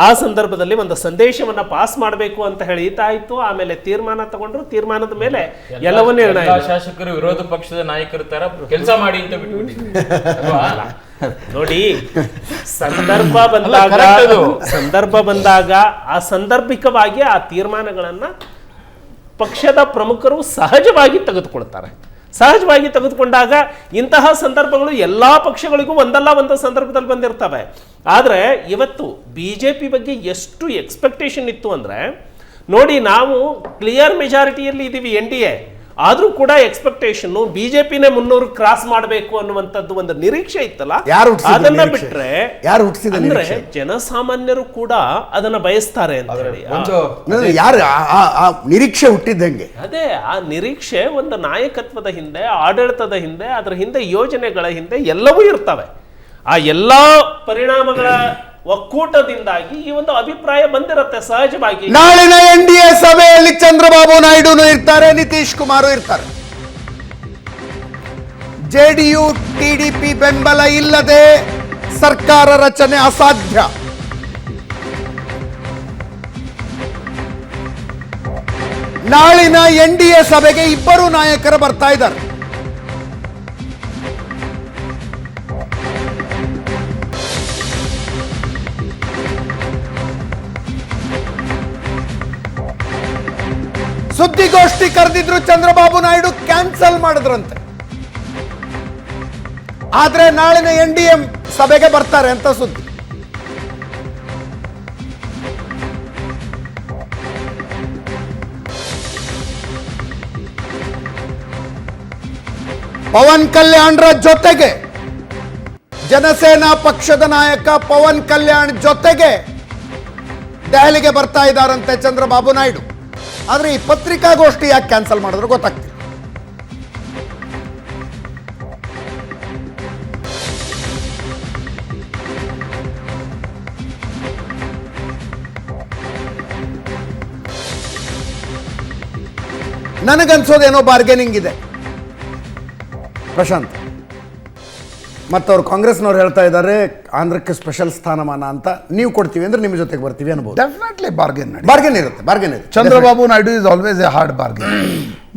ಆ ಸಂದರ್ಭದಲ್ಲಿ ಒಂದು ಸಂದೇಶವನ್ನು ಪಾಸ್ ಮಾಡಬೇಕು ಅಂತ ಹೇಳಿತಾಯಿತು. ಆಮೇಲೆ ತೀರ್ಮಾನ ತಗೊಂಡ್ರು. ತೀರ್ಮಾನದ ಮೇಲೆ ಎಲ್ಲವೂ ನಿರ್ಣಯ. ಶಾಸಕರು ವಿರೋಧ ಪಕ್ಷದ ನಾಯಕರ ತರ ಕೆಲಸ ಮಾಡಿ ಅಂತ ಬಿಟ್ಬಿಟ್ಟಿದ್ರು. ನೋಡಿ, ಸಂದರ್ಭ ಬಂದಾಗ ಆ ಸಂದರ್ಭಿಕವಾಗಿ ಆ ತೀರ್ಮಾನಗಳನ್ನ ಪಕ್ಷದ ಪ್ರಮುಖರು ಸಹಜವಾಗಿ ತೆಗೆದುಕೊಳ್ತಾರೆ. ಸಹಜವಾಗಿ ತೆಗೆದುಕೊಂಡಾಗ ಇಂತಹ ಸಂದರ್ಭಗಳು ಎಲ್ಲ ಪಕ್ಷಗಳಿಗೂ ಒಂದಲ್ಲ ಒಂದು ಸಂದರ್ಭದಲ್ಲಿ ಬಂದಿರ್ತವೆ. ಆದರೆ ಇವತ್ತು BJP ಬಗ್ಗೆ ಎಷ್ಟು ಎಕ್ಸ್ಪೆಕ್ಟೇಷನ್ ಇತ್ತು ಅಂದರೆ, ನೋಡಿ, ನಾವು ಕ್ಲಿಯರ್ ಮೆಜಾರಿಟಿಯಲ್ಲಿ ಇದ್ದೀವಿ NDA, ಆದರೂ ಕೂಡ ಎಕ್ಸ್ಪೆಕ್ಟೇಷನ್ BJPನೇ 300 ಕ್ರಾಸ್ ಮಾಡಬೇಕು ಅನ್ನುವಂಥದ್ದು ಒಂದು ನಿರೀಕ್ಷೆ ಇತ್ತಲ್ಲ. ಅದನ್ನ ಬಿಟ್ರೆ ಅಂದ್ರೆ ಜನಸಾಮಾನ್ಯರು ಕೂಡ ಅದನ್ನ ಬಯಸ್ತಾರೆ ಅಂತ ಹೇಳಿ ಯಾರು ಆ ನಿರೀಕ್ಷೆ ಹುಟ್ಟಿದ್ದಂಗೆ. ಅದೇ ಆ ನಿರೀಕ್ಷೆ ಒಂದು ನಾಯಕತ್ವದ ಹಿಂದೆ, ಆಡಳಿತದ ಹಿಂದೆ, ಅದರ ಹಿಂದೆ ಯೋಜನೆಗಳ ಹಿಂದೆ ಎಲ್ಲವೂ ಇರ್ತವೆ. ಆ ಎಲ್ಲಾ ಪರಿಣಾಮಗಳ ಒಕ್ಕೂಟದಿಂದಾಗಿ ಈ ಒಂದು ಅಭಿಪ್ರಾಯ ಬಂದಿರುತ್ತೆ ಸಹಜವಾಗಿ. ನಾಳಿನ NDA ಸಭೆಯಲ್ಲಿ ಚಂದ್ರಬಾಬು ನಾಯ್ಡುನು ಇರ್ತಾರೆ, ನಿತೀಶ್ ಕುಮಾರ್ ಇರ್ತಾರೆ. JDU TDP ಬೆಂಬಲ ಇಲ್ಲದೆ ಸರ್ಕಾರ ರಚನೆ ಅಸಾಧ್ಯ. ನಾಳಿನ NDA ಸಭೆಗೆ ಇಬ್ಬರು ನಾಯಕರು ಬರ್ತಾ ಇದ್ದಾರೆ. ಸುದ್ದಿಗೋಷ್ಠಿ ಕರೆದಿದ್ರು, ಚಂದ್ರಬಾಬು ನಾಯ್ಡು ಕ್ಯಾನ್ಸಲ್ ಮಾಡಿದ್ರಂತೆ. ಆದ್ರೆ ನಾಳಿನ NDA ಸಭೆಗೆ ಬರ್ತಾರೆ ಅಂತ ಸುದ್ದಿ. ಪವನ್ ಕಲ್ಯಾಣ್ರ ಜೊತೆಗೆ ಜನಸೇನಾ ಪಕ್ಷದ ನಾಯಕ ಪವನ್ ಕಲ್ಯಾಣ್ ಜೊತೆಗೆ ದೆಹಲಿಗೆ ಬರ್ತಾ ಇದ್ದಾರಂತೆ ಚಂದ್ರಬಾಬು ನಾಯ್ಡು. ಆದರೆ ಈ ಪತ್ರಿಕಾಗೋಷ್ಠಿ ಯಾಕೆ ಕ್ಯಾನ್ಸಲ್ ಮಾಡಿದ್ರು ಗೊತ್ತಾಗ್ತಿಲ್ಲ. ನನಗನ್ಸೋದೇನೋ ಬಾರ್ಗೇನಿಂಗ್ ಇದೆ ಪ್ರಶಾಂತ್. ಮತ್ತವ್ರು ಕಾಂಗ್ರೆಸ್ನವ್ರು ಹೇಳ್ತಾ ಇದ್ದಾರೆ ಆಂಧ್ರಕ್ಕೆ ಸ್ಪೆಷಲ್ ಸ್ಥಾನಮಾನ ಅಂತ. ನೀವು ಕೊಡ್ತೀವಿ ಅಂದ್ರೆ ನಿಮ್ಮ ಜೊತೆಗೆ ಬರ್ತೀವಿ ಅನ್ಬೋದು. ಡೆಫಿನೆಟ್ಲಿ ಬಾರ್ಗೇನ್ ಇರುತ್ತೆ. Chandrababu Naidu is always A hard bargain.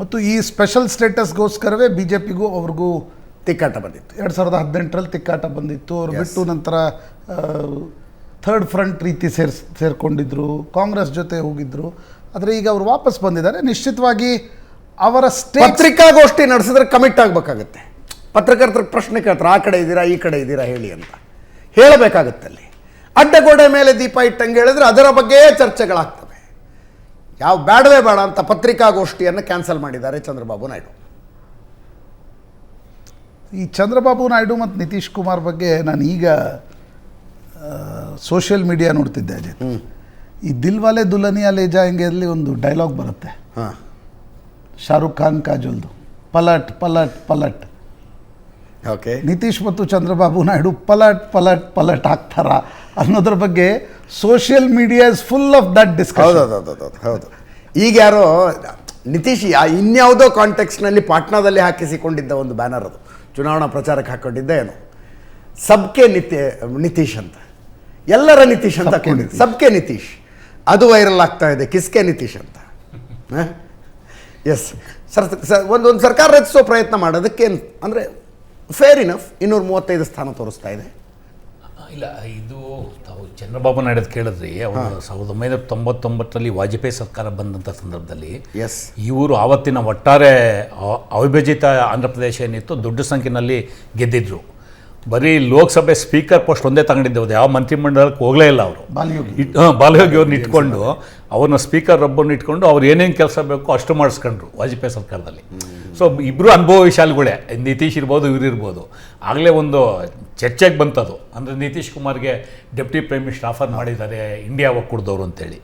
ಮತ್ತು ಈ ಸ್ಪೆಷಲ್ ಸ್ಟೇಟಸ್ಗೋಸ್ಕರವೇ BJPಗೂ ಅವ್ರಿಗೂ ತಿಕ್ಕಾಟ ಬಂದಿತ್ತು. 2018ರಲ್ಲಿ ತಿಕ್ಕಾಟ ಬಂದಿತ್ತು. ಅವ್ರು ಬಿಟ್ಟು ನಂತರ ಥರ್ಡ್ ಫ್ರಂಟ್ ರೀತಿ ಸೇರ್ಕೊಂಡಿದ್ರು, ಕಾಂಗ್ರೆಸ್ ಜೊತೆ ಹೋಗಿದ್ರು. ಆದರೆ ಈಗ ಅವರು ವಾಪಸ್ ಬಂದಿದ್ದಾರೆ. ನಿಶ್ಚಿತವಾಗಿ ಅವರ ಪತ್ರಿಕಾಗೋಷ್ಠಿ ನಡೆಸಿದ್ರೆ ಕಮಿಟ್ ಆಗಬೇಕಾಗತ್ತೆ. ಪತ್ರಕರ್ತರ ಪ್ರಶ್ನೆ ಕೇಳ್ತಾರೆ, ಆ ಕಡೆ ಇದ್ದೀರಾ ಈ ಕಡೆ ಇದ್ದೀರಾ ಹೇಳಿ ಅಂತ ಹೇಳಬೇಕಾಗತ್ತಲ್ಲಿ. ಅಡ್ಡಗೋಡೆ ಮೇಲೆ ದೀಪ ಇಟ್ಟಂಗೆ ಹೇಳಿದ್ರೆ ಅದರ ಬಗ್ಗೆ ಚರ್ಚೆಗಳಾಗ್ತವೆ. ಯಾವ ಬೇಡವೇ ಬೇಡ ಅಂತ ಪತ್ರಿಕಾಗೋಷ್ಠಿಯನ್ನು ಕ್ಯಾನ್ಸಲ್ ಮಾಡಿದ್ದಾರೆ ಚಂದ್ರಬಾಬು ನಾಯ್ಡು. ಈ ಚಂದ್ರಬಾಬು ನಾಯ್ಡು ಮತ್ತು ನಿತೀಶ್ ಕುಮಾರ್ ಬಗ್ಗೆ ನಾನು ಈಗ ಸೋಷಿಯಲ್ ಮೀಡಿಯಾ ನೋಡ್ತಿದ್ದೆ ಅಜಿತ್. ಈ ದಿಲ್ವಾಲೆ ದುಲ್ಹನಿಯಾ ಲೇ ಜಾಯೆಂಗೆಯಲ್ಲಿ ಒಂದು ಡೈಲಾಗ್ ಬರುತ್ತೆ, ಶಾರುಖ್ ಖಾನ್ ಕಾಜೋಲ್ದು, ಪಲಟ್ ಪಲಟ್ ಪಲಟ್. ಓಕೆ, ನಿತೀಶ್ ಮತ್ತು ಚಂದ್ರಬಾಬು ನಾಯ್ಡು ಪಲಟ್ ಪಲಟ್ ಪಲಟ್ ಆಗ್ತಾರ ಅನ್ನೋದ್ರ ಬಗ್ಗೆ social media is full of that discussion. ಹೌದು. ಈಗ ಯಾರೋ ನಿತೀಶ್ ಇನ್ಯಾವುದೋ ಕಾಂಟೆಕ್ಸ್ನಲ್ಲಿ ಪಾಟ್ನಾದಲ್ಲಿ ಹಾಕಿಸಿಕೊಂಡಿದ್ದ ಒಂದು ಬ್ಯಾನರ್, ಅದು ಚುನಾವಣಾ ಪ್ರಚಾರಕ್ಕೆ ಹಾಕೊಂಡಿದ್ದ ಏನು, ಸಬ್ಕೆ ನಿತೀಶ್ ಅಂತ, ಎಲ್ಲರ ನಿತೀಶ್ ಅಂತ ಹಾಕೊಂಡಿದ್ದು, ಸಬ್ಕೆ ನಿತೀಶ್. ಅದು ವೈರಲ್ ಆಗ್ತಾ ಇದೆ, ಕಿಸ್ಕೆ ನಿತೀಶ್ ಅಂತ. ಎಸ್ ಸರ್, ಒಂದೊಂದು ಸರ್ಕಾರ ರಚಿಸೋ ಪ್ರಯತ್ನ ಮಾಡೋದಕ್ಕೇನು ಅಂದರೆ ಫೇರ್ ಇನಫ್ 235 ಸ್ಥಾನ ತೋರಿಸ್ತಾ ಇದೆ. ಇಲ್ಲ, ಇದು ತಾವು ಚಂದ್ರಬಾಬು ನಾಯ್ಡು ಕೇಳಿದ್ರಿ. ಅವರು 1999ರಲ್ಲಿ ವಾಜಪೇಯಿ ಸರ್ಕಾರ ಬಂದಂಥ ಸಂದರ್ಭದಲ್ಲಿ ಎಸ್, ಇವರು ಆವತ್ತಿನ ಒಟ್ಟಾರೆ ಅವಿಭಜಿತ ಆಂಧ್ರ ಪ್ರದೇಶ ಏನಿತ್ತು ದೊಡ್ಡ ಸಂಖ್ಯೆಯಲ್ಲಿ ಗೆದ್ದಿದ್ರು. ಬರೀ ಲೋಕಸಭೆ ಸ್ಪೀಕರ್ ಪೋಸ್ಟ್ ಒಂದೇ ತಗೊಂಡಿದ್ದೇವೆ, ಯಾವ ಮಂತ್ರಿಮಂಡಲಕ್ಕೆ ಹೋಗಲೇ ಇಲ್ಲ ಅವರು. ಬಾಲಯೋಗಿ ಅವ್ರನ್ನ ಇಟ್ಕೊಂಡು, ಅವ್ರನ್ನ ಸ್ಪೀಕರ್ ಒಬ್ಬರನ್ನ ಇಟ್ಕೊಂಡು ಅವ್ರು ಏನೇನು ಕೆಲಸ ಬೇಕೋ ಅಷ್ಟು ಮಾಡಿಸ್ಕೊಂಡ್ರು ವಾಜಪೇಯಿ ಸರ್ಕಾರದಲ್ಲಿ. ಸೊ ಇಬ್ಬರು ಅನುಭವಶಾಲಿಗಳೇ, ನಿತೀಶ್ ಇರ್ಬೋದು, ಇವ್ರು ಇರ್ಬೋದು. ಆಗಲೇ ಒಂದು ಚರ್ಚೆಗೆ ಬಂತದು, ಅಂದರೆ ನಿತೀಶ್ ಕುಮಾರ್ಗೆ ಡೆಪ್ಟಿ ಪ್ರೈಮ್ ಮಿನಿಸ್ಟರ್ ಆಫರ್ ಮಾಡಿದ್ದಾರೆ ಇಂಡಿಯಾ ಒಕ್ಕೂಟದವರು ಅಂತೇಳಿ.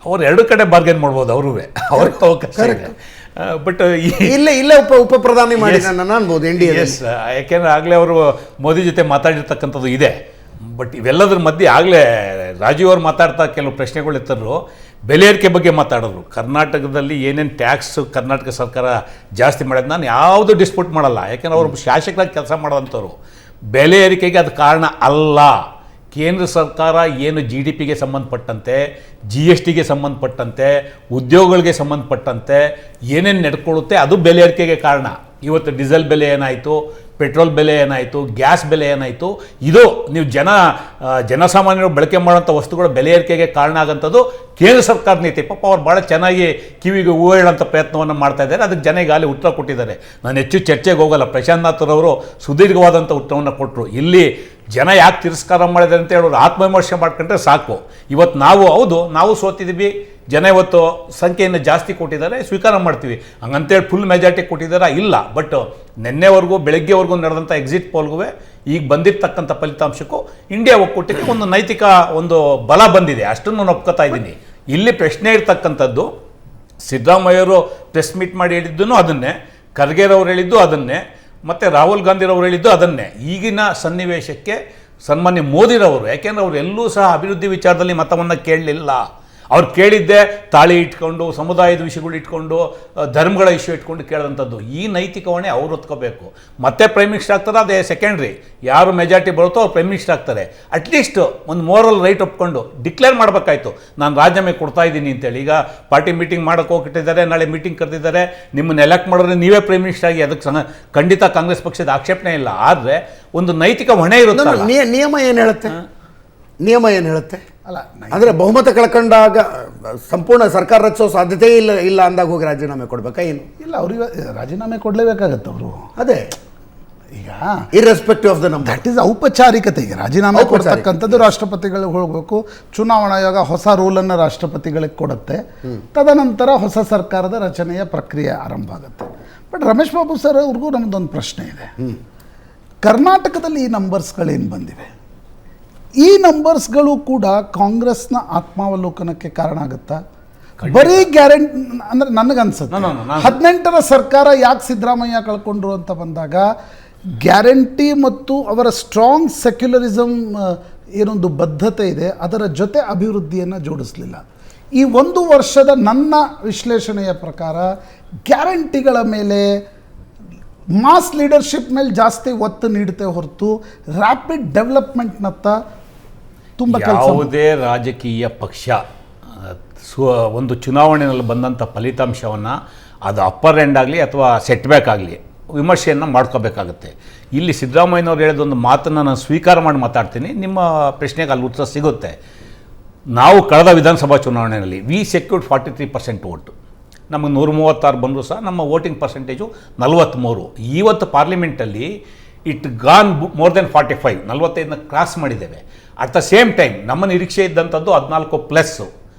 ಅವ್ರು ಎರಡು ಕಡೆ ಬಾರ್ಗೇನ್ ಮಾಡ್ಬೋದು, ಅವ್ರಿಗೆ ಅವಕಾಶ ಇದೆ. ಬಟ್ ಇಲ್ಲೇ ಉಪ ಪ್ರಧಾನಿ ಮಾಡಿ ನಾನು ಅನ್ಬೋದು NDA. ಎಸ್, ಯಾಕೆಂದರೆ ಆಗಲೇ ಅವರು ಮೋದಿ ಜೊತೆ ಮಾತಾಡಿರ್ತಕ್ಕಂಥದ್ದು ಇದೆ. ಬಟ್ ಇವೆಲ್ಲದ್ರ ಮಧ್ಯೆ ಆಗಲೇ ರಾಜೀವ್ ಅವ್ರು ಮಾತಾಡ್ತಾ ಕೆಲವು ಪ್ರಶ್ನೆಗಳು ಎತ್ತರು. ಬೆಲೆ ಏರಿಕೆ ಬಗ್ಗೆ ಮಾತಾಡೋರು. ಕರ್ನಾಟಕದಲ್ಲಿ ಏನೇನು ಟ್ಯಾಕ್ಸ್ ಕರ್ನಾಟಕ ಸರ್ಕಾರ ಜಾಸ್ತಿ ಮಾಡೋದು ನಾನು ಯಾವುದು ಡಿಸ್ಪ್ಯೂಟ್ ಮಾಡಲ್ಲ, ಯಾಕೆಂದ್ರೆ ಅವರು ಶಾಸಕರಾಗಿ ಕೆಲಸ ಮಾಡೋವಂಥವ್ರು. ಬೆಲೆ ಏರಿಕೆಗೆ ಅದು ಕಾರಣ ಅಲ್ಲ. ಕೇಂದ್ರ ಸರ್ಕಾರ ಏನು GDPಗೆ ಸಂಬಂಧಪಟ್ಟಂತೆ, GSTಗೆ ಸಂಬಂಧಪಟ್ಟಂತೆ, ಉದ್ಯೋಗಗಳಿಗೆ ಸಂಬಂಧಪಟ್ಟಂತೆ ಏನೇನು ನಡ್ಕೊಳ್ಳುತ್ತೆ ಅದು ಬೆಲೆ ಏರಿಕೆಗೆ ಕಾರಣ. ಇವತ್ತು ಡೀಸೆಲ್ ಬೆಲೆ ಏನಾಯಿತು, ಪೆಟ್ರೋಲ್ ಬೆಲೆ ಏನಾಯಿತು, ಗ್ಯಾಸ್ ಬೆಲೆ ಏನಾಯಿತು, ಇದು ನೀವು ಜನಸಾಮಾನ್ಯರು ಬಳಕೆ ಮಾಡೋಂಥ ವಸ್ತುಗಳ ಬೆಲೆ ಏರಿಕೆಗೆ ಕಾರಣ ಆಗೋಂಥದ್ದು ಕೇಂದ್ರ ಸರ್ಕಾರ ನೀತಿ. ಪಾಪ ಅವ್ರು ಭಾಳ ಚೆನ್ನಾಗಿ ಕಿವಿಗೆ ಹೂವು ಹೇಳೋಂಥ ಪ್ರಯತ್ನವನ್ನು ಮಾಡ್ತಾ ಇದ್ದಾರೆ. ಅದಕ್ಕೆ ಜನ ಈಗಾಗಲೇ ಉತ್ತರ ಕೊಟ್ಟಿದ್ದಾರೆ. ನಾನು ಹೆಚ್ಚು ಚರ್ಚೆಗೆ ಹೋಗಲ್ಲ. ಪ್ರಶಾಂತ್ ನಾಥ್ರವರು ಸುದೀರ್ಘವಾದಂಥ ಉತ್ತರವನ್ನು ಕೊಟ್ಟರು. ಇಲ್ಲಿ ಜನ ಯಾಕೆ ತಿರಸ್ಕಾರ ಮಾಡಿದ್ದಾರೆ ಅಂತ ಹೇಳೋರು ಆತ್ಮವಿಮರ್ಶೆ ಮಾಡ್ಕೊಂಡ್ರೆ ಸಾಕು. ಇವತ್ತು ನಾವು ಸೋತಿದ್ದೀವಿ, ಜನ ಇವತ್ತು ಸಂಖ್ಯೆಯನ್ನು ಜಾಸ್ತಿ ಕೊಟ್ಟಿದ್ದಾರೆ, ಸ್ವೀಕಾರ ಮಾಡ್ತೀವಿ. ಹಂಗಂತೇಳಿ ಫುಲ್ ಮೆಜಾರಿಟಿ ಕೊಟ್ಟಿದ್ದಾರಾ? ಇಲ್ಲ. ಬಟ್ ನಿನ್ನೆವರೆಗೂ ಬೆಳಗ್ಗೆವರೆಗೂ ನಡೆದಂಥ ಎಕ್ಸಿಟ್ ಪೋಲ್ಗೂ ಈಗ ಬಂದಿರತಕ್ಕಂಥ ಫಲಿತಾಂಶಕ್ಕೂ ಇಂಡಿಯಾ ಒಕ್ಕೂಟಕ್ಕೆ ಒಂದು ನೈತಿಕ ಒಂದು ಬಲ ಬಂದಿದೆ, ಅಷ್ಟನ್ನು ನಾನು ಒಪ್ಕೋತಾ ಇದ್ದೀನಿ. ಇಲ್ಲಿ ಪ್ರಶ್ನೆ ಇರ್ತಕ್ಕಂಥದ್ದು, ಸಿದ್ದರಾಮಯ್ಯವರು ಪ್ರೆಸ್ ಮೀಟ್ ಮಾಡಿ ಹೇಳಿದ್ದೂ ಅದನ್ನೇ, ಖರ್ಗೆರವ್ರು ಹೇಳಿದ್ದು ಅದನ್ನೇ, ಮತ್ತು ರಾಹುಲ್ ಗಾಂಧಿರವ್ರು ಹೇಳಿದ್ದು ಅದನ್ನೇ. ಈಗಿನ ಸನ್ನಿವೇಶಕ್ಕೆ ಸನ್ಮಾನ್ಯ ಮೋದಿರವರು, ಯಾಕೆಂದರೆ ಅವರು ಎಲ್ಲೂ ಸಹ ಅಭಿವೃದ್ಧಿ ವಿಚಾರದಲ್ಲಿ ಮತವನ್ನು ಕೇಳಲಿಲ್ಲ. ಅವ್ರು ಕೇಳಿದ್ದೆ ತಾಳಿ ಇಟ್ಕೊಂಡು, ಸಮುದಾಯದ ವಿಷಯಗಳು ಇಟ್ಕೊಂಡು, ಧರ್ಮಗಳ ಇಶ್ಯೂ ಇಟ್ಕೊಂಡು ಕೇಳಿದಂಥದ್ದು. ಈ ನೈತಿಕ ಹೊಣೆ ಅವ್ರು ಹೊತ್ಕೋಬೇಕು. ಮತ್ತೆ ಪ್ರೈಮ್ ಮಿನಿಸ್ಟರ್ ಆಗ್ತಾರೆ, ಅದೇ ಸೆಕೆಂಡ್ರಿ. ಯಾರು ಮೆಜಾರಿಟಿ ಬರುತ್ತೋ ಅವ್ರು ಪ್ರೈಮ್ ಮಿನಿಸ್ಟರ್ ಆಗ್ತಾರೆ. ಅಟ್ಲೀಸ್ಟ್ ಒಂದು ಮೋರಲ್ ರೈಟ್ ಒಪ್ಕೊಂಡು ಡಿಕ್ಲೇರ್ ಮಾಡಬೇಕಾಯ್ತು, ನಾನು ರಾಜೀನಾಮೆ ಕೊಡ್ತಾ ಇದ್ದೀನಿ ಅಂತೇಳಿ. ಈಗ ಪಾರ್ಟಿ ಮೀಟಿಂಗ್ ಮಾಡೋಕ್ಕೆ ಹೋಗಿಟ್ಟಿದ್ದಾರೆ, ನಾಳೆ ಮೀಟಿಂಗ್ ಕರೆದಿದ್ದಾರೆ, ನಿಮ್ಮನ್ನು ಎಲೆಕ್ಟ್ ಮಾಡಿದ್ರೆ ನೀವೇ ಪ್ರೈಮ್ ಮಿನಿಸ್ಟರ್ ಆಗಿ. ಅದಕ್ಕೆ ಖಂಡಿತ ಕಾಂಗ್ರೆಸ್ ಪಕ್ಷದ ಆಕ್ಷೇಪಣೆ ಇಲ್ಲ. ಆದರೆ ಒಂದು ನೈತಿಕ ಹೊಣೆ ಇರುತ್ತೆ. ನಿಯಮ ಏನು ಹೇಳುತ್ತೆ ಅಲ್ಲ, ಅಂದರೆ ಬಹುಮತ ಕಳ್ಕೊಂಡಾಗ ಸಂಪೂರ್ಣ ಸರ್ಕಾರ ರಚಿಸೋ ಸಾಧ್ಯತೆ ಇಲ್ಲ ಅಂದಾಗ ಹೋಗಿ ರಾಜೀನಾಮೆ ಕೊಡ್ಬೇಕಾ ಏನು? ಇಲ್ಲ, ಅವ್ರಿಗೆ ರಾಜೀನಾಮೆ ಕೊಡಲೇಬೇಕಾಗತ್ತೆ ಅವರು. ಅದೇ ಈಗ irrespective of the number, that is ಔಪಚಾರಿಕತೆ. ಈಗ ರಾಜೀನಾಮೆ ಕೊಡ್ತಕ್ಕಂಥದ್ದು ರಾಷ್ಟ್ರಪತಿಗಳಿಗೆ ಹೋಗಬೇಕು. ಚುನಾವಣಾ ಆಯೋಗ ಹೊಸ ರೂಲನ್ನು ರಾಷ್ಟ್ರಪತಿಗಳಿಗೆ ಕೊಡುತ್ತೆ. ತದನಂತರ ಹೊಸ ಸರ್ಕಾರದ ರಚನೆಯ ಪ್ರಕ್ರಿಯೆ ಆರಂಭ ಆಗುತ್ತೆ. ಬಟ್ ರಮೇಶ್ ಬಾಬು ಸರ್ ಅವ್ರಿಗೂ ನಮ್ಮದೊಂದು ಪ್ರಶ್ನೆ ಇದೆ. ಕರ್ನಾಟಕದಲ್ಲಿ ಈ ನಂಬರ್ಸ್ಗಳೇನು ಬಂದಿವೆ, ಈ ನಂಬರ್ಸ್ಗಳು ಕೂಡ ಕಾಂಗ್ರೆಸ್ನ ಆತ್ಮಾವಲೋಕನಕ್ಕೆ ಕಾರಣ ಆಗುತ್ತಾ? ಬರೀ ಗ್ಯಾರಂಟಿ ಅಂದರೆ ನನಗನ್ಸುತ್ತೆ 18ರ ಸರ್ಕಾರ ಯಾಕೆ ಸಿದ್ದರಾಮಯ್ಯ ಕಳ್ಕೊಂಡ್ರು ಅಂತ ಬಂದಾಗ ಗ್ಯಾರಂಟಿ ಮತ್ತು ಅವರ ಸ್ಟ್ರಾಂಗ್ ಸೆಕ್ಯುಲರಿಸಮ್ ಏನೊಂದು ಬದ್ಧತೆ ಇದೆ, ಅದರ ಜೊತೆ ಅಭಿವೃದ್ಧಿಯನ್ನು ಜೋಡಿಸಲಿಲ್ಲ. ಈ 1 ವರ್ಷದ ನನ್ನ ವಿಶ್ಲೇಷಣೆಯ ಪ್ರಕಾರ ಗ್ಯಾರಂಟಿಗಳ ಮೇಲೆ, ಮಾಸ್ ಲೀಡರ್ಶಿಪ್ ಮೇಲೆ ಜಾಸ್ತಿ ಒತ್ತು ನೀಡುತ್ತೆ ಹೊರತು ರ್ಯಾಪಿಡ್ ಡೆವಲಪ್ಮೆಂಟ್ನತ್ತ ತುಂಬ ಯಾವುದೇ ರಾಜಕೀಯ ಪಕ್ಷ ಒಂದು ಚುನಾವಣೆಯಲ್ಲಿ ಬಂದಂಥ ಫಲಿತಾಂಶವನ್ನು ಅದು ಅಪ್ಪರ್ ಎಂಡ್ ಆಗಲಿ ಅಥವಾ ಸೆಟ್ ಬ್ಯಾಕ್ ಆಗಲಿ ವಿಮರ್ಶೆಯನ್ನು ಮಾಡ್ಕೋಬೇಕಾಗುತ್ತೆ. ಇಲ್ಲಿ ಸಿದ್ದರಾಮಯ್ಯನವ್ರು ಹೇಳಿದೊಂದು ಮಾತನ್ನು ನಾನು ಸ್ವೀಕಾರ ಮಾಡಿ ಮಾತಾಡ್ತೀನಿ, ನಿಮ್ಮ ಪ್ರಶ್ನೆಗೆ ಅಲ್ಲಿ ಉತ್ತರ ಸಿಗುತ್ತೆ. ನಾವು ಕಳೆದ ವಿಧಾನಸಭಾ ಚುನಾವಣೆಯಲ್ಲಿ ಸೆಕ್ಯೂರ್ಡ್ 43% ಓಟು. ನಮಗೆ 136 ಬಂದರೂ ಸಹ ನಮ್ಮ ವೋಟಿಂಗ್ ಪರ್ಸೆಂಟೇಜು 43. ಇವತ್ತು ಪಾರ್ಲಿಮೆಂಟಲ್ಲಿ ಇಟ್ ಗಾನ್ ಮೋರ್ ದೆನ್ 45, 45ನ ಕ್ರಾಸ್ ಮಾಡಿದ್ದೇವೆ. ಅಟ್ ದ ಸೇಮ್ ಟೈಮ್ ನಮ್ಮ ನಿರೀಕ್ಷೆ ಇದ್ದಂಥದ್ದು 14+.